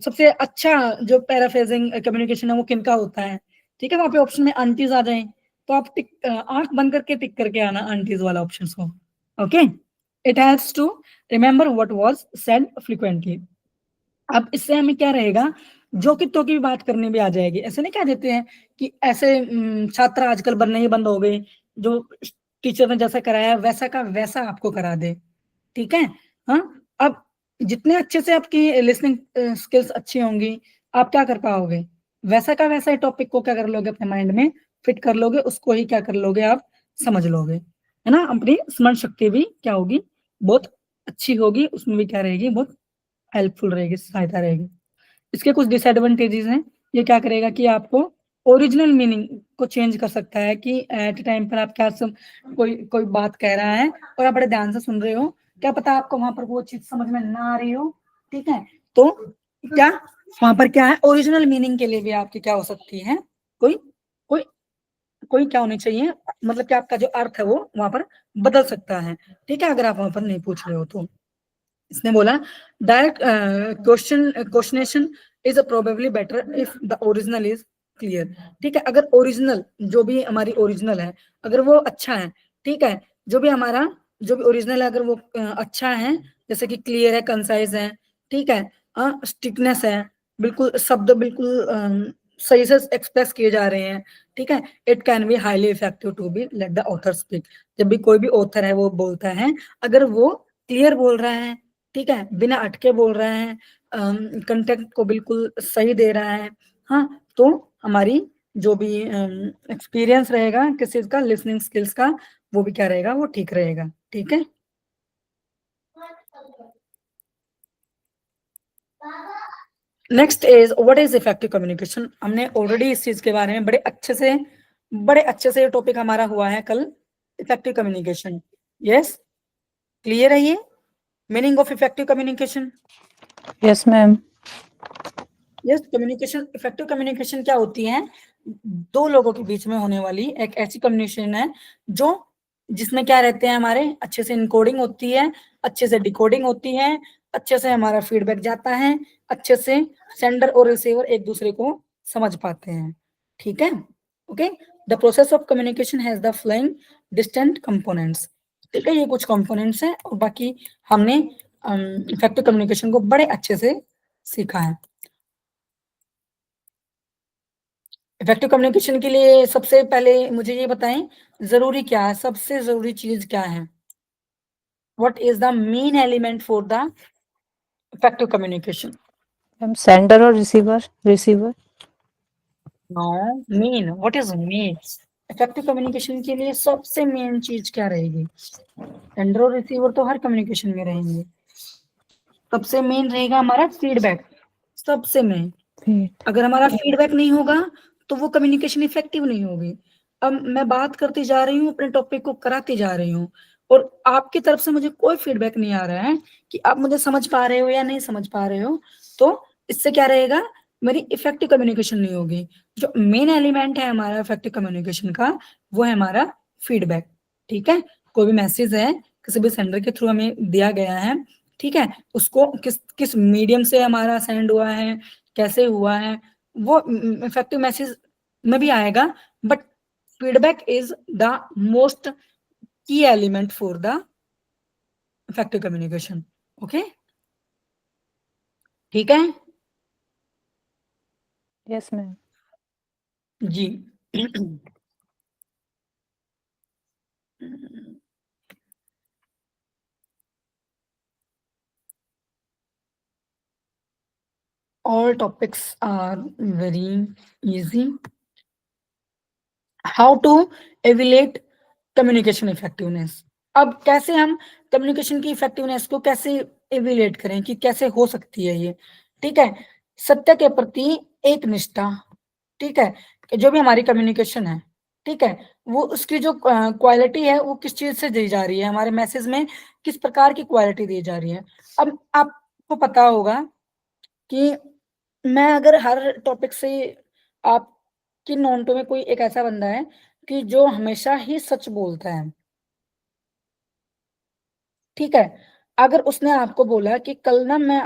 सबसे अच्छा जो पैराफ्रेजिंग कम्युनिकेशन है वो किनका होता है, ठीक है, वहां पे ऑप्शन में आंटीज आ जाए, तो आप टिक आंख बंद करके टिक करके आना आंटीज वाला ऑप्शन को। Okay, it has to remember what was said frequently. अब इससे हमें क्या रहेगा, जो कि तो की भी बात करनी भी आ जाएगी। ऐसे नहीं कह देते हैं कि ऐसे छात्र आजकल बनने ही बंद हो गए, जो टीचर ने जैसा कराया वैसा का वैसा आपको करा दे, ठीक है। हाँ, अब जितने अच्छे से आपकी लिसनिंग स्किल्स अच्छी होंगी, आप क्या कर पाओगे, वैसा का वैसा ही टॉपिक को क्या कर लोगे, अपने माइंड में फिट कर लोगे, उसको ही क्या कर लोगे, आप समझ लोगे, है ना। अपनी स्मरण शक्ति भी क्या होगी, बहुत अच्छी होगी, उसमें भी क्या रहेगी, बहुत हेल्पफुल रहेगी, सहायता रहेगी। इसके कुछ डिसएडवांटेजेस हैं। ये क्या करेगा कि आपको ओरिजिनल मीनिंग को चेंज कर सकता है, कि एट टाइम पर आप क्या कोई कोई बात कह रहा है और आप बड़े ध्यान से सुन रहे हो, क्या पता आपको वहां पर वो चीज समझ में ना आ रही हो, ठीक है, तो क्या वहां पर क्या है, ओरिजिनल मीनिंग के लिए भी आपकी क्या हो सकती है, कोई कोई कोई क्या होनी चाहिए, मतलब कि आपका जो अर्थ है वो वहां पर बदल सकता है, ठीक है, अगर आप वहां पर नहीं पूछ रहे हो तो। इसने बोला direct quotation is probably better if the original is clear, ठीक है। अगर ओरिजिनल जो भी हमारी ओरिजिनल है, अगर वो अच्छा है, ठीक है, जो भी हमारा जो भी ओरिजिनल है, अगर वो अच्छा है, जैसे कि क्लियर है, कंसाइज है, ठीक है, स्टिकनेस है, बिल्कुल शब्द बिल्कुल सही से एक्सप्रेस किए जा रहे हैं, ठीक है, it can be highly effective to be let the author speak. जब भी कोई भी ऑथर है वो बोलता है, अगर वो क्लियर बोल रहा है, ठीक है, बिना अटके बोल रहा है, कंटेंट को बिल्कुल सही दे रहा है, हाँ, तो हमारी जो भी एक्सपीरियंस रहेगा किसी का लिसनिंग स्किल्स का, वो भी क्या रहेगा, वो ठीक रहेगा, ठीक है। Next is what is effective communication. हमने ऑलरेडी इस चीज के बारे में बड़े अच्छे से ये टॉपिक हमारा हुआ है कल, इफेक्टिव कम्युनिकेशन। यस, क्लियर है ये meaning of effective communication. Yes ma'am. Yes, communication, effective communication क्या होती है, दो लोगों के बीच में होने वाली एक ऐसी कम्युनिकेशन है जो जिसमें क्या रहते हैं, हमारे अच्छे से इनकोडिंग होती है, अच्छे से डिकोडिंग होती है, अच्छे से हमारा फीडबैक जाता है, अच्छे से सेंडर और रिसीवर एक दूसरे को समझ पाते हैं, ठीक है। Okay, the process of communication has the flowing distant components, ठीक है, ये कुछ कंपोनेंट्स हैं, और बाकी हमने इफेक्टिव कम्युनिकेशन को बड़े अच्छे से सीखा है। इफेक्टिव कम्युनिकेशन के लिए सबसे पहले मुझे ये बताएं, जरूरी क्या है, सबसे जरूरी चीज क्या है, what is the main element for the effective communication. Ma'am sender और receiver. Receiver. No, main, what is main, effective communication के लिए सबसे मेन चीज क्या रहेगी, सेंडर और रिसीवर तो हर कम्युनिकेशन में रहेंगे, सबसे मेन रहेगा हमारा फीडबैक, सबसे मेन। फीड अगर हमारा फीडबैक नहीं होगा तो वो कम्युनिकेशन इफेक्टिव नहीं होगी। अब मैं बात करती जा रही हूँ, अपने टॉपिक को कराती जा रही हूँ, और आपकी तरफ से मुझे कोई फीडबैक नहीं आ रहा है कि आप मुझे समझ पा रहे हो या नहीं समझ पा रहे हो, तो इससे क्या रहेगा, मेरी इफेक्टिव कम्युनिकेशन नहीं होगी। जो मेन एलिमेंट है हमारा इफेक्टिव कम्युनिकेशन का, वो है हमारा फीडबैक। ठीक है, कोई भी मैसेज है किसी भी सेंडर के थ्रू हमें दिया गया है, ठीक है, उसको किस किस मीडियम से हमारा सेंड हुआ है, कैसे हुआ है, वो इफेक्टिव मैसेज में भी आएगा, but feedback is the most key element for the effective communication. Okay, ठीक है यस मैम। जी। all topics are very easy. How to evaluate communication effectiveness. अब कैसे हम कम्युनिकेशन की इफेक्टिवनेस को कैसे एवेलेट करें, कि कैसे हो सकती है ये। ठीक है, सत्य के प्रति एक निष्ठा। ठीक है, कि जो भी हमारी कम्युनिकेशन है, ठीक है, वो उसकी जो क्वालिटी है वो किस चीज से दी जा रही है, हमारे मैसेज में किस प्रकार की क्वालिटी दी जा रही है। अब आपको पता होगा कि मैं अगर हर टॉपिक से, आपकी नॉन्टो में कोई एक ऐसा बंदा है कि जो हमेशा ही सच बोलता है, ठीक है, अगर उसने आपको बोला कि कल ना मैं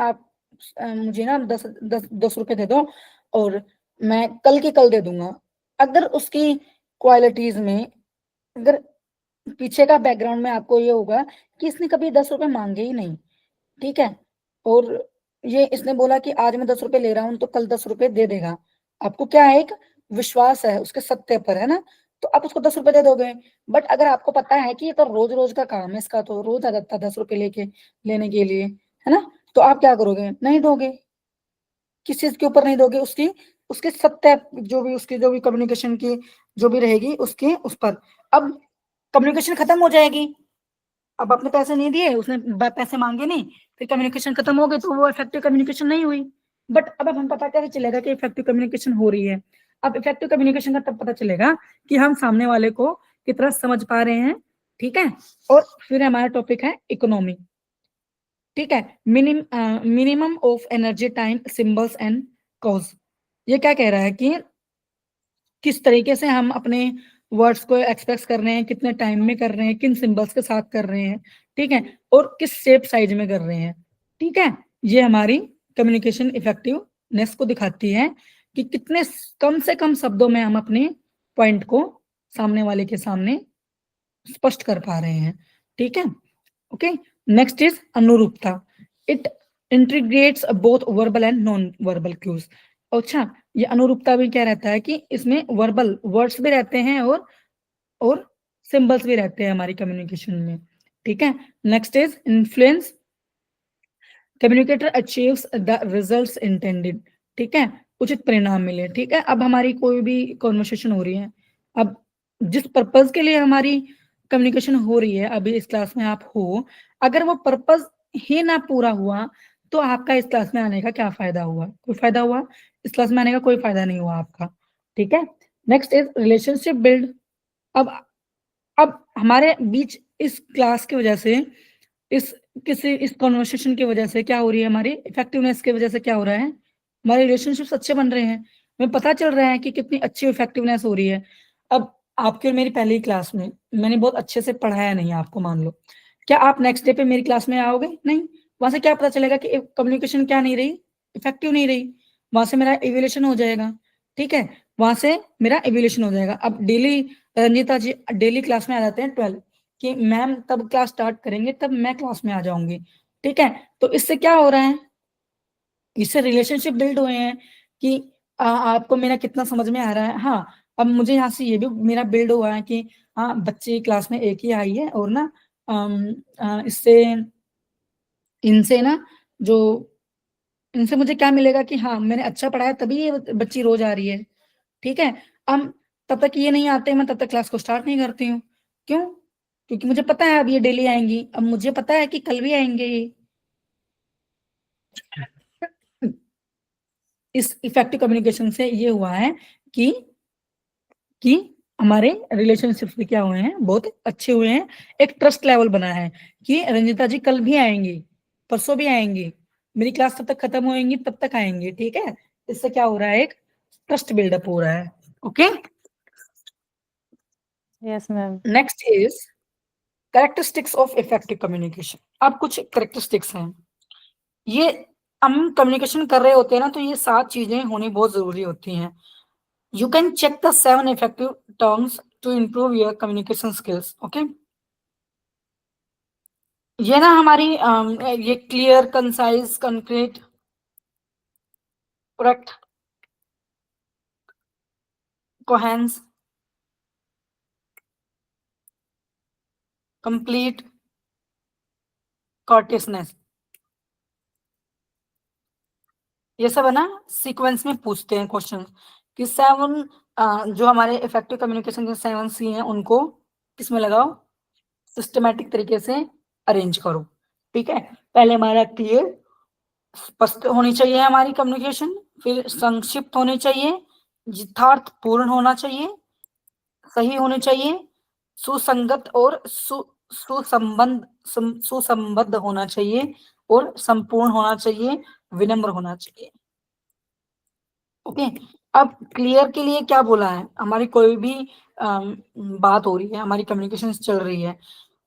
मुझे ना 10 रुपए दे दो और मैं कल के कल दे दूंगा, अगर उसकी क्वालिटीज में, अगर पीछे का बैकग्राउंड में आपको ये होगा कि इसने कभी 10 रुपए मांगे ही नहीं, ठीक है, और ये इसने बोला कि आज मैं 10 रुपए ले रहा हूं तो कल 10 रुपए दे देगा, आपको क्या है, एक विश्वास है उसके सत्य पर, है ना, तो आप उसको 10 रुपए दे दोगे। बट अगर आपको पता है कि ये तो रोज रोज का काम है इसका, तो रोज आ जाता है 10 रुपए लेने के लिए, है ना, तो आप क्या करोगे, नहीं दोगे। किस चीज के ऊपर नहीं दोगे, उसकी, उसके सत्य, जो भी कम्युनिकेशन की जो भी रहेगी उसकी, उस पर। अब कम्युनिकेशन खत्म हो जाएगी। अब आपने पैसे नहीं दिए, उसने पैसे मांगे नहीं, फिर कम्युनिकेशन खत्म हो गई, तो वो इफेक्टिव कम्युनिकेशन नहीं हुई। बट अब हम पता कैसे चलेगा कि इफेक्टिव कम्युनिकेशन हो रही है। अब इफेक्टिव कम्युनिकेशन का तब पता चलेगा कि हम सामने वाले को कितना समझ पा रहे हैं। ठीक है, और फिर हमारा टॉपिक है इकोनॉमी। ठीक है, minimum of energy, time, symbols and cause. ये क्या कह रहा है कि किस तरीके से हम अपने वर्ड्स को एक्सप्रेस कर रहे हैं, कितने टाइम में कर रहे हैं, किन सिंबल्स के साथ कर रहे हैं, ठीक है, और किस शेप साइज में कर रहे हैं। ठीक है, ये हमारी कम्युनिकेशन इफेक्टिवनेस को दिखाती है कि कितने कम से कम शब्दों में हम अपने पॉइंट को सामने वाले के सामने स्पष्ट कर पा रहे हैं। ठीक है, ओके। नेक्स्ट इज अनुरूपता। It integrates both verbal and non verbal cues. अच्छा, ये अनुरूपता भी क्या रहता है कि इसमें वर्बल वर्ड्स भी रहते हैं और सिंबल्स भी रहते हैं हमारी कम्युनिकेशन में। ठीक है, next is influence. Communicator achieves the results intended. ठीक है, उचित परिणाम मिले। ठीक है, अब हमारी कोई भी कॉन्वर्सेशन हो रही है, अब जिस पर्पज के लिए हमारी कम्युनिकेशन हो रही है, अभी इस क्लास में आप हो, अगर वो पर्पज ही ना पूरा हुआ तो आपका इस क्लास में आने का क्या फायदा हुआ, कोई फायदा हुआ, इस क्लास में आने का कोई फायदा नहीं हुआ आपका। ठीक है, नेक्स्ट इज रिलेशनशिप बिल्ड। अब अब हमारे बीच इस क्लास की वजह से, इस इस कॉन्वर्सेशन की वजह से क्या हो रही है, हमारी इफेक्टिवनेस की वजह से क्या हो रहा है, हमारे रिलेशनशिप्स अच्छे बन रहे हैं, हमें पता चल रहा है कि कितनी अच्छी इफेक्टिवनेस हो रही है। अब आपकी और मेरी पहली क्लास में मैंने बहुत अच्छे से पढ़ाया नहीं आपको, मान लो, क्या आप नेक्स्ट डे पे मेरी क्लास में आओगे? नहीं। वहां से क्या पता चलेगा कि कम्युनिकेशन क्या नहीं रही, इफेक्टिव नहीं रही। वहां से मेरा इवेल्यूशन हो जाएगा। ठीक है, वहां से मेरा इवेल्यूशन हो जाएगा। अब डेली रंजीता जी डेली क्लास में आ जाते हैं 12 कि मैम तब क्लास स्टार्ट करेंगे तब मैं क्लास में आ जाऊंगी। ठीक है, तो इससे क्या हो रहा है, इससे रिलेशनशिप बिल्ड हुए हैं कि आपको मेरा कितना समझ में आ रहा है। हाँ, अब मुझे यहाँ से ये भी मेरा बिल्ड हुआ है कि हाँ, बच्चे क्लास में एक ही आई है, और ना इससे इनसे ना जो इनसे मुझे क्या मिलेगा कि हाँ, मैंने अच्छा पढ़ाया तभी ये बच्ची रोज आ रही है। ठीक है, अब तब तक ये नहीं आते, मैं तब तक क्लास को स्टार्ट नहीं करती हूँ। क्यों? क्योंकि मुझे पता है अब ये डेली आएंगी, अब मुझे पता है कि कल भी आएंगे ये। इस इफेक्टिव कम्युनिकेशन से ये हुआ है कि हमारे रिलेशनशिप्स भी क्या हुए हैं, बहुत अच्छे हुए हैं। एक ट्रस्ट लेवल बना है कि रंजिता जी कल भी आएंगी, परसों भी आएंगी, मेरी क्लास तब तक खत्म होएंगी, तब तक आएंगी, ठीक है। इससे क्या हो रहा है, एक ट्रस्ट बिल्डअप हो रहा है। Okay, yes ma'am. Next is characteristics of effective communication. अब कुछ कैरेक्टरिस्टिक्स हैं, ये हम कम्युनिकेशन कर रहे होते हैं ना, तो ये 7 चीजें होनी बहुत जरूरी होती हैं। You can check the 7 effective terms to improve your communication skills. Okay? ये ना हमारी ये clear, concise, concrete, correct, coherence, complete, courteousness, ये सब है ना सीक्वेंस में पूछते हैं क्वेश्चन कि 7 जो हमारे इफेक्टिव कम्युनिकेशन के 7 सी हैं उनको किसमें लगाओ, सिस्टमेटिक तरीके से अरेंज करो। ठीक है, पहले हमारा क्लियर, स्पष्ट होनी चाहिए हमारी कम्युनिकेशन, फिर संक्षिप्त होनी चाहिए, यथार्थपूर्ण होना चाहिए, सही होनी चाहिए, सुसंगत और सुसंबद्ध होना चाहिए, और संपूर्ण होना चाहिए, विनम्र होना चाहिए। ओके, अब क्लियर के लिए क्या बोला है, हमारी कोई भी बात हो रही है, हमारी कम्युनिकेशन चल रही है,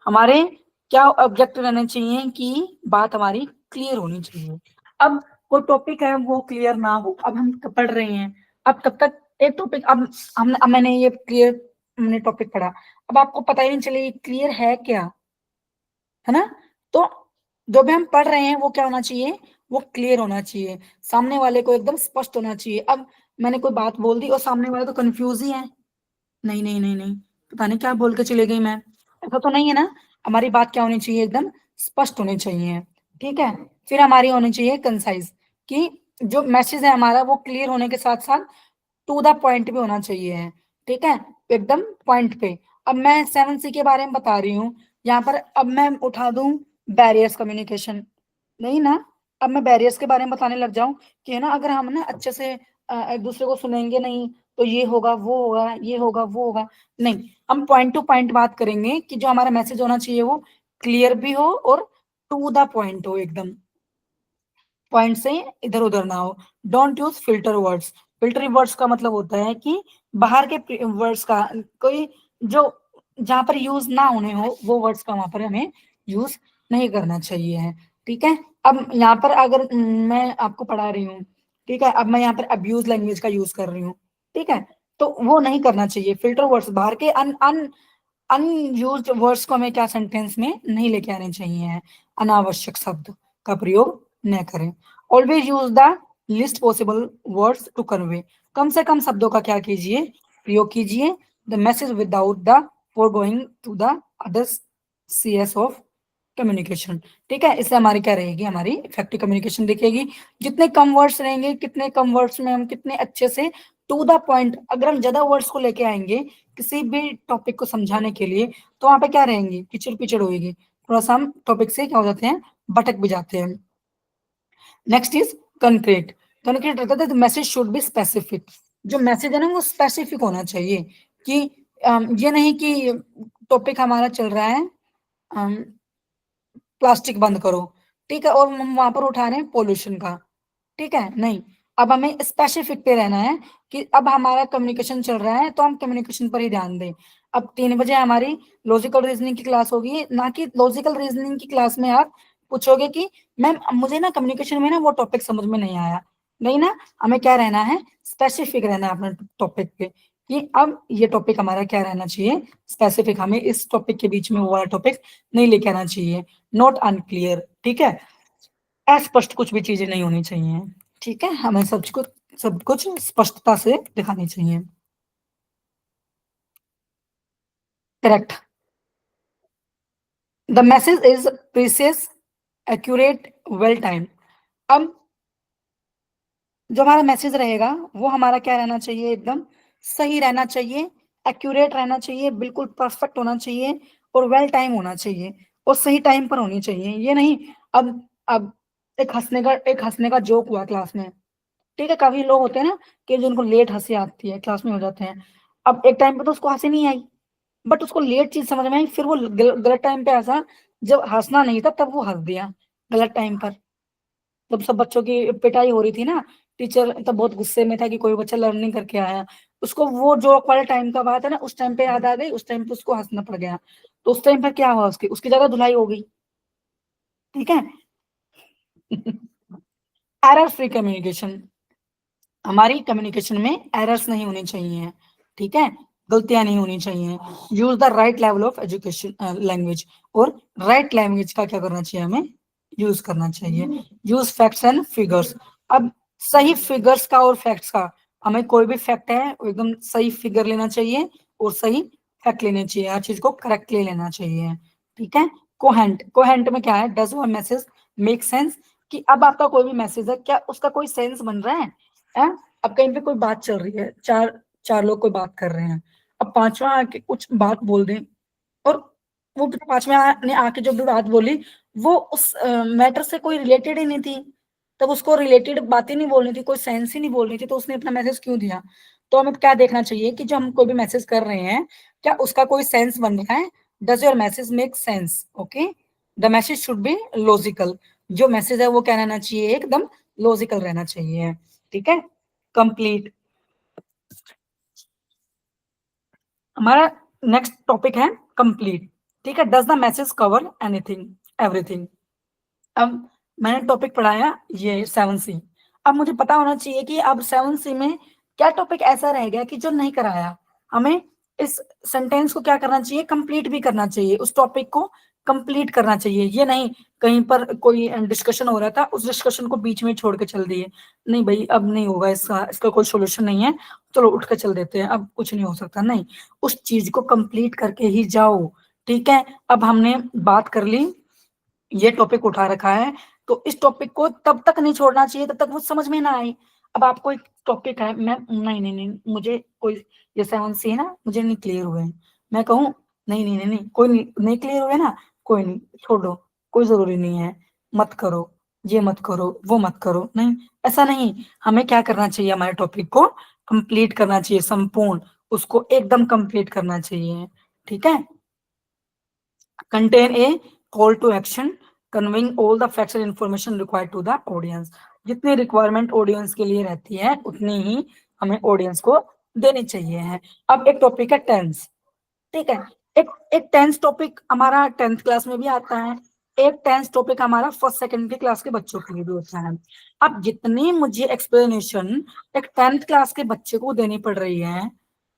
हमारे क्या ऑब्जेक्ट रहने चाहिए कि बात हमारी क्लियर होनी चाहिए। अब कोई टॉपिक है वो क्लियर ना हो, अब हम पढ़ रहे हैं, अब तब तक एक टॉपिक, अब मैंने ये क्लियर, हमने टॉपिक पढ़ा, अब आपको पता ही नहीं चले क्लियर है क्या, है ना। तो जो भी हम पढ़ रहे हैं वो क्या होना चाहिए, वो क्लियर होना चाहिए, सामने वाले को एकदम स्पष्ट होना चाहिए। अब मैंने कोई बात बोल दी और सामने वाले तो कंफ्यूज ही है, नहीं नहीं नहीं नहीं, पता नहीं क्या बोल के चले गई मैं, ऐसा तो नहीं है ना। हमारी बात क्या होनी चाहिए, एकदम स्पष्ट होनी चाहिए। ठीक है, फिर हमारी होनी चाहिए कंसाइज, कि जो मैसेज है हमारा वो क्लियर होने के साथ साथ टू द पॉइंट भी होना चाहिए। ठीक है, एकदम पॉइंट पे। अब मैं 7C के बारे में बता रही हूँ यहाँ पर, अब मैं उठा दूं बैरियर्स कम्युनिकेशन, नहीं ना। अब मैं बैरियर्स के बारे में बताने लग जाऊं कि है ना, अगर हम ना अच्छे से एक दूसरे को सुनेंगे नहीं, तो ये होगा वो होगा, ये होगा वो होगा, नहीं। हम पॉइंट टू पॉइंट बात करेंगे कि जो हमारा मैसेज होना चाहिए वो क्लियर भी हो और टू द पॉइंट हो, एकदम पॉइंट से इधर उधर ना हो। Don't use filter words. Filter words का मतलब होता है कि बाहर के वर्ड्स का कोई, जो जहां पर यूज ना होने हो वो वर्ड्स का वहां पर हमें यूज नहीं करना चाहिए है। ठीक है, अब यहाँ पर अगर मैं आपको पढ़ा रही हूँ, ठीक है, अब मैं यहाँ पर अब्यूज लैंग्वेज का यूज कर रही हूँ, ठीक है, तो वो नहीं करना चाहिए। फिल्टर वर्ड्स, बाहर के अनयूज्ड वर्ड्स को हमें क्या सेंटेंस में नहीं लेके आने चाहिए, अनावश्यक शब्द का प्रयोग न करें। Always use the least possible words to convey. कम से कम शब्दों का क्या कीजिए, प्रयोग कीजिए। The message without the foregoing to the others CS of communication. ठीक है, इससे हमारी क्या रहेगी, हमारी इफेक्टिव कम्युनिकेशन दिखेगी। जितने कम वर्ड्स रहेंगे, कितने कम वर्ड्स में हम कितने अच्छे से टू द पॉइंट, अगर हम ज्यादा वर्ड्स को लेके आएंगे किसी भी टॉपिक को समझाने के लिए, तो वहां पे क्या रहेंगी, किचड़ पिचड़ होगी, थोड़ा सा हम टॉपिक से क्या हो जाते हैं, भटक भी जाते हैं। Next is concrete. कंक्रीट रहता है, मैसेज शुड बी स्पेसिफिक। जो मैसेज है ना वो स्पेसिफिक होना चाहिए, कि ये नहीं कि टॉपिक हमारा चल रहा है प्लास्टिक बंद करो, ठीक है, और हम वहां पर उठा रहे हैं पोल्यूशन का, ठीक है, नहीं। अब हमें स्पेसिफिक पे रहना है कि अब हमारा कम्युनिकेशन चल रहा है तो हम कम्युनिकेशन पर ही ध्यान दें। अब 3 बजे हमारी लॉजिकल रीजनिंग की क्लास होगी, ना कि लॉजिकल रीजनिंग की क्लास में आप पूछोगे कि मैम मुझे ना कम्युनिकेशन में ना वो टॉपिक समझ में नहीं आया, नहीं ना। हमें क्या रहना है, स्पेसिफिक रहना है अपने टॉपिक पे, कि अब ये टॉपिक हमारा क्या रहना चाहिए, स्पेसिफिक। हमें इस टॉपिक के बीच में वो वाला टॉपिक नहीं लेके आना चाहिए, नॉट अनक्लियर। ठीक है, अस्पष्ट कुछ भी चीजें नहीं होनी चाहिए। ठीक है, हमें सब कुछ स्पष्टता से दिखानी चाहिए। Correct, the message is precious, accurate, well time. अब जो हमारा मैसेज रहेगा वो हमारा क्या रहना चाहिए, एकदम सही रहना चाहिए, एक्यूरेट रहना चाहिए, बिल्कुल परफेक्ट होना चाहिए, और वेल टाइम होना चाहिए, और सही टाइम पर होनी चाहिए। ये नहीं अब एक हंसने का जोक हुआ क्लास में, ठीक है। काफी लोग होते हैं ना कि जिनको लेट हंसी आती है, क्लास में हो जाते हैं। अब एक टाइम पे तो उसको हंसी नहीं आई, बट उसको लेट चीज समझ में आई, फिर वो गलत टाइम पे हंसा। जब हंसना नहीं था तब वो हंस दिया गलत टाइम पर। जब सब बच्चों की पिटाई हो रही थी ना, टीचर तब बहुत गुस्से में था कि कोई बच्चा लर्निंग करके आया। उसको वो जोक वाले टाइम का बात है ना, उस टाइम पे याद आ गई, उस टाइम पे उसको हंसना पड़ गया। तो उस टाइम पर क्या हुआ, उसकी उसकी जगह धुलाई हो गई, ठीक है। एरर फ्री कम्युनिकेशन, हमारी कम्युनिकेशन में एरर्स नहीं होनी चाहिए, ठीक है, गलतियां नहीं होनी चाहिए। Use the right level of education language, और राइट लैंग्वेज का क्या करना चाहिए, हमें यूज करना चाहिए। Use facts and figures. अब सही फिगर्स का और फैक्ट्स का, हमें कोई भी फैक्ट है वो एकदम सही फिगर लेना चाहिए और सही फैक्ट लेने चाहिए, हर चीज को करेक्टली लेना चाहिए, ठीक है। कोहेंट, कोहेंट में क्या है, does your message make sense, कि अब आपका कोई भी मैसेज है, क्या उसका कोई सेंस बन रहा है? अब कहीं पे कोई बात चल रही है, चार चार लोग कोई बात कर रहे हैं, अब पांचवा आके कुछ बात बोल दें, और वो पांचवा ने आके जो भी बात बोली, वो उस मैटर से कोई रिलेटेड ही नहीं थी। तब उसको रिलेटेड बातें नहीं बोलनी थी, कोई सेंस ही नहीं बोलनी थी, तो उसने अपना मैसेज क्यों दिया? तो हमें क्या देखना चाहिए कि जो हम कोई भी मैसेज कर रहे हैं, क्या उसका कोई सेंस बन रहा है? Does your message make sense? Okay, the message should be logical. जो मैसेज है वो क्या रहना चाहिए, एकदम लॉजिकल रहना चाहिए, ठीक है। कंप्लीट, हमारा नेक्स्ट टॉपिक है कंप्लीट, ठीक है। Does the message cover anything, everything? अब मैंने टॉपिक पढ़ाया ये 7C। अब मुझे पता होना चाहिए कि अब 7C में क्या टॉपिक ऐसा रह गया कि जो नहीं कराया। हमें इस सेंटेंस को क्या करना चाहिए, कंप्लीट भी करना चाहिए, उस टॉपिक को कंप्लीट करना चाहिए। ये नहीं कहीं पर कोई डिस्कशन हो रहा था, उस डिस्कशन को बीच में छोड़ के चल दिए, नहीं भाई अब नहीं होगा, इसका इसका कोई सोल्यूशन नहीं है, चलो उठ के चल देते हैं, अब कुछ नहीं हो सकता। नहीं, उस चीज को कंप्लीट करके ही जाओ, ठीक है। अब हमने बात कर ली, ये टॉपिक उठा रखा है, तो इस टॉपिक को तब तक नहीं छोड़ना चाहिए तब तक वो समझ में ना आए। अब आपको एक टॉपिक है, मैं नहीं नहीं नहीं मुझे कोई, ये 7C है ना, मुझे नहीं क्लियर हुए हैं, मैं कहूँ नहीं नहीं नहीं नहीं कोई नहीं क्लियर हुए ना, कोई नहीं, छोड़ो, कोई जरूरी नहीं है, मत करो, ये मत करो, वो मत करो, नहीं, ऐसा नहीं। हमें क्या करना चाहिए, हमारे टॉपिक को कंप्लीट करना चाहिए, संपूर्ण, उसको एकदम कंप्लीट करना चाहिए, ठीक है। contain a call to action conveying all the facts and information required to the audience। जितनी रिक्वायरमेंट ऑडियंस के लिए रहती है उतनी ही हमें ऑडियंस को देनी चाहिए है। अब एक टॉपिक है टेंस, ठीक है। एक एक टेंस टॉपिक हमारा 10th क्लास में भी आता है, एक टेंस टॉपिक हमारा फर्स्ट सेकंड की क्लास के बच्चों के लिए भी होता है। अब जितनी मुझे एक्सप्लेनेशन एक 10th क्लास के बच्चे को देनी पड़ रही है,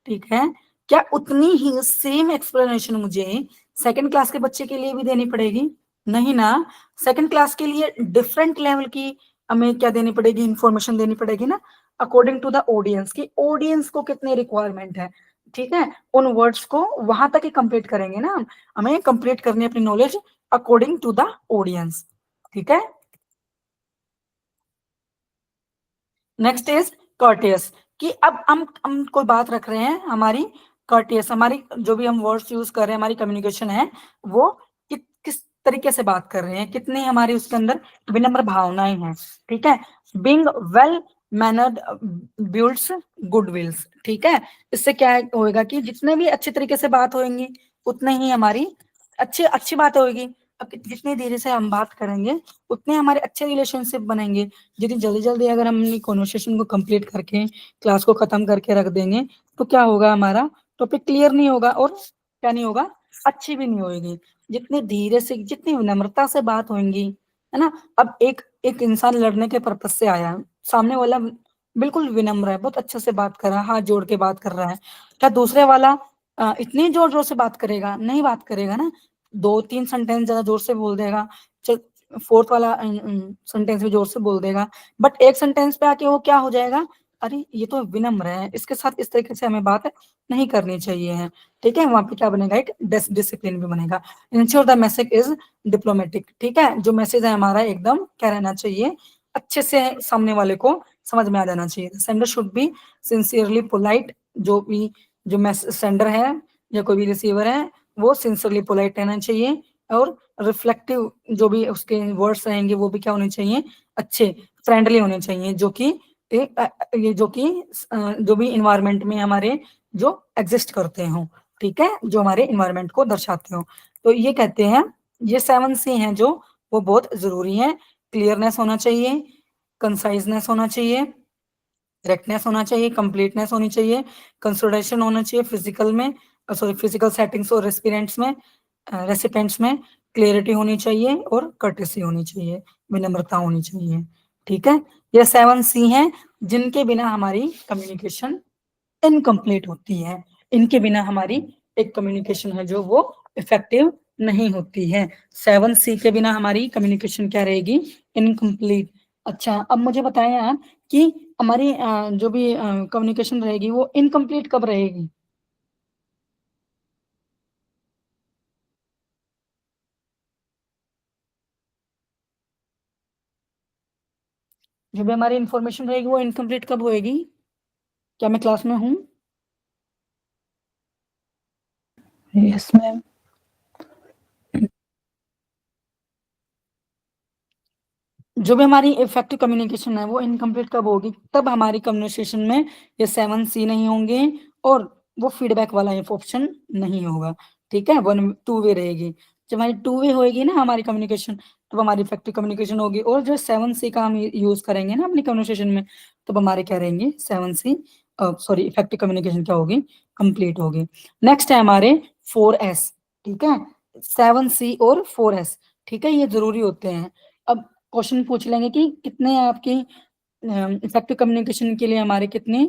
ठीक है, क्या उतनी ही सेम एक्सप्लेनेशन मुझे सेकंड क्लास के बच्चे के लिए भी देनी पड़ेगी? नहीं ना, सेकंड क्लास के लिए डिफरेंट लेवल की हमें क्या देनी पड़ेगी, इंफॉर्मेशन देनी पड़ेगी ना, अकॉर्डिंग टू द ऑडियंस, की ऑडियंस को कितनी रिक्वायरमेंट है, ठीक है। उन वर्ड्स को वहां तक ही कंप्लीट करेंगे ना, हमें कंप्लीट करनी है अपनी knowledge according to the audience, ठीक है। नेक्स्ट इज कर्टियस, कि अब हम कोई बात रख रहे हैं, हमारी कर्टियस, हमारी जो भी हम वर्ड्स यूज कर रहे हैं, हमारी कम्युनिकेशन है, वो किस तरीके से बात कर रहे हैं, कितनी हमारी उसके अंदर विनम्र भावनाएं हैं, ठीक है। Being well mannered builds good wills, ठीक है। इससे क्या होएगा कि जितने भी अच्छे तरीके से बात होगी उतने ही हमारी अच्छी अच्छी बात होगी। अब जितनी धीरे से हम बात करेंगे उतने हमारे अच्छे रिलेशनशिप बनेंगे। जितनी जल्दी जल्दी अगर हम कॉन्वर्सेशन को कंप्लीट करके क्लास को खत्म करके रख देंगे, तो क्या होगा, हमारा टॉपिक क्लियर नहीं होगा, और क्या नहीं होगा, अच्छी भी नहीं होगी। जितनी धीरे से, जितनी विनम्रता से बात होगी, है ना। अब एक एक इंसान लड़ने के पर्पज से आया, सामने वाला बिल्कुल विनम्र है, बहुत अच्छे से बात कर रहा है, हाथ जोड़ के बात कर रहा है, क्या दूसरे वाला इतनी जोर जोर से बात करेगा? नहीं बात करेगा ना, दो तीन सेंटेंस ज्यादा जोर से बोल देगा, चल फोर्थ वाला सेंटेंस भी जोर से बोल देगा, बट एक सेंटेंस पे आके वो क्या हो जाएगा, अरे ये तो विनम्र है, इसके साथ इस तरीके से हमें बात नहीं करनी चाहिए है, ठीक है। वहां पे क्या बनेगा, एक डिसिप्लिन भी बनेगा। Ensure the message is diplomatic, ठीक है, जो मैसेज है हमारा एकदम क्या रहना चाहिए, अच्छे से सामने वाले को समझ में आ जाना चाहिए। Sender should be sincerely polite, जो भी जो मैसेज सेंडर है या कोई भी रिसीवर है वो सिंसियरली पोलाइट रहना चाहिए, और रिफ्लेक्टिव जो भी उसके वर्ड्स रहेंगे वो भी क्या होने चाहिए, अच्छे फ्रेंडली होने चाहिए, जो कि ये जो भी इन्वायरमेंट में हमारे जो एग्जिस्ट करते हो, ठीक है, जो हमारे इन्वायरमेंट को दर्शाते हो। तो ये कहते हैं ये 7C हैं जो वो बहुत जरूरी है। क्लियरनेस होना चाहिए, कंसाइजनेस होना चाहिए, करेक्टनेस होना चाहिए, कंप्लीटनेस होनी चाहिए, कंसोलिडेशन होना चाहिए फिजिकल में, सॉरी फिजिकल सेटिंग्स और रेसिपिएंट्स में, रेसिपिएंट्स में क्लियरिटी होनी चाहिए और कर्टेसी होनी चाहिए, विनम्रता होनी चाहिए। ठीक है, ये 7C हैं जिनके बिना हमारी कम्युनिकेशन इनकम्प्लीट होती है। इनके बिना हमारी एक कम्युनिकेशन है जो वो इफेक्टिव नहीं होती है। 7C के बिना हमारी कम्युनिकेशन क्या रहेगी, इनकम्प्लीट। अच्छा, अब मुझे बताएं आप कि हमारी जो भी कम्युनिकेशन रहेगी वो इनकम्प्लीट कब रहेगी। जो भी हमारी इंफॉर्मेशन रहेगी वो इनकम्प्लीट कब होएगी, क्या मैं क्लास में हूँ? Yes ma'am. जो भी हमारी इफेक्टिव कम्युनिकेशन है वो इनकम्प्लीट कब होगी, तब हमारी कम्युनिकेशन में ये 7C नहीं होंगे और वो फीडबैक वाला ऑप्शन नहीं होगा। ठीक है, 2 वे रहेगी। जब हमारी 2 वे होगी ना हमारी कम्युनिकेशन, तब हमारी इफेक्टिव कम्युनिकेशन होगी। और जो 7C का हम यूज करेंगे ना अपनी कम्युनिकेशन में, तब हमारे क्या रहेंगे, 7C सॉरी इफेक्टिव कम्युनिकेशन क्या होगी, कंप्लीट होगी। नेक्स्ट है हमारे 4S। ठीक है, 7C और 4S, ठीक है, ये जरूरी होते हैं। अब क्वेश्चन पूछ लेंगे कि कितने आपकी इफेक्टिव कम्युनिकेशन के लिए हमारे कितने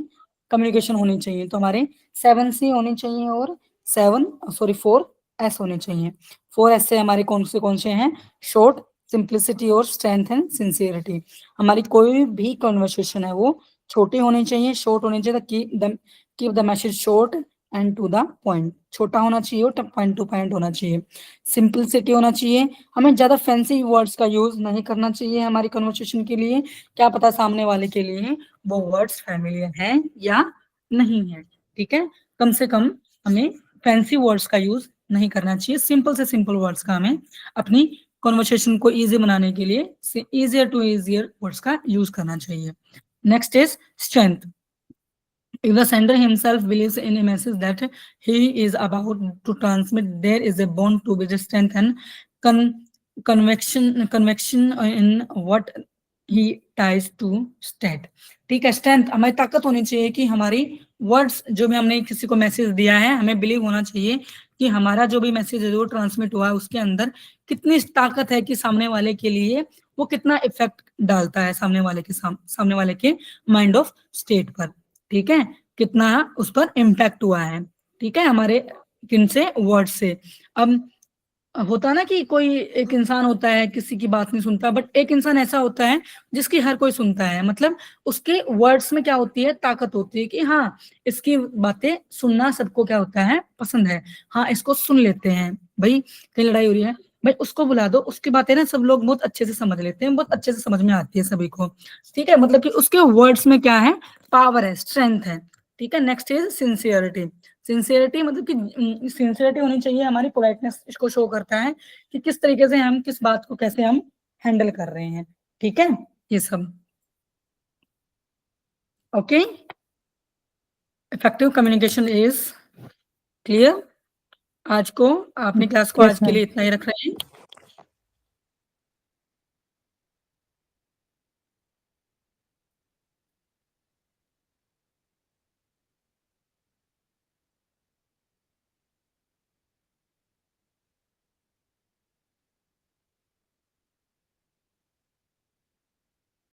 कम्युनिकेशन होनी चाहिए, तो हमारे 7C होनी चाहिए और 4S होने चाहिए। 4S से हमारे कौन से हैं, शॉर्ट, सिंप्लिसिटी और स्ट्रेंथ एंड सिंसियरिटी। हमारी कोई भी कन्वर्सेशन है वो छोटी होनी चाहिए, शॉर्ट होनी चाहिए, keep the message short and to the point. छोटा होना चाहिए और पॉइंट टू पॉइंट होना चाहिए। सिंपलिसिटी होना चाहिए, हमें ज्यादा फैंसी वर्ड्स का यूज नहीं करना चाहिए हमारी कन्वर्सेशन के लिए। क्या पता सामने वाले के लिए वो वर्ड्स फैमिलियर हैं या नहीं है। ठीक है, कम से कम हमें फैंसी वर्ड्स का यूज नहीं करना चाहिए, सिंपल से सिंपल वर्ड्स का हमें अपनी कन्वर्सेशन को इजी बनाने के लिए इजियर टू इजियर वर्ड्स का यूज करना चाहिए। Next is strength. If the sender himself believes in a message that he is about to transmit, there is a bond to be strength and con- conviction in what he tries to state. ठीक है, strength हमारी ताकत होनी चाहिए कि हमारी words जो भी हमने किसी को मैसेज दिया है, हमें बिलीव होना चाहिए कि हमारा जो भी मैसेज है जो ट्रांसमिट हुआ है उसके अंदर कितनी ताकत है कि सामने वाले के लिए वो कितना इफेक्ट डालता है सामने वाले के सामने वाले के माइंड ऑफ स्टेट पर। ठीक है, कितना उस पर इम्पैक्ट हुआ है। ठीक है, हमारे किन से, वर्ड से। अब होता ना कि कोई एक इंसान होता है किसी की बात नहीं सुनता, बट एक इंसान ऐसा होता है जिसकी हर कोई सुनता है, मतलब उसके वर्ड्स में क्या होती है, ताकत होती है कि हाँ इसकी बातें सुनना सबको क्या होता है, पसंद है। हाँ इसको सुन लेते हैं, भाई कहीं लड़ाई हो रही है, भाई उसको बुला दो, उसकी बातें ना सब लोग बहुत अच्छे से समझ लेते हैं, बहुत अच्छे से समझ में आती है सभी को। ठीक है, मतलब कि उसके वर्ड्स में क्या है, पावर है, स्ट्रेंथ है। ठीक है, नेक्स्ट इज सिंसियरिटी। सिंसियरिटी मतलब कि सिंसियरिटी होनी चाहिए, हमारी पोलाइटनेस इसको शो करता है कि किस तरीके से हम किस बात को कैसे हम हैंडल कर रहे हैं। ठीक है, ये सब okay. Effective communication is clear. आज को आपने क्लास को यस आज के मैम। लिए इतना ही रख रहे हैं।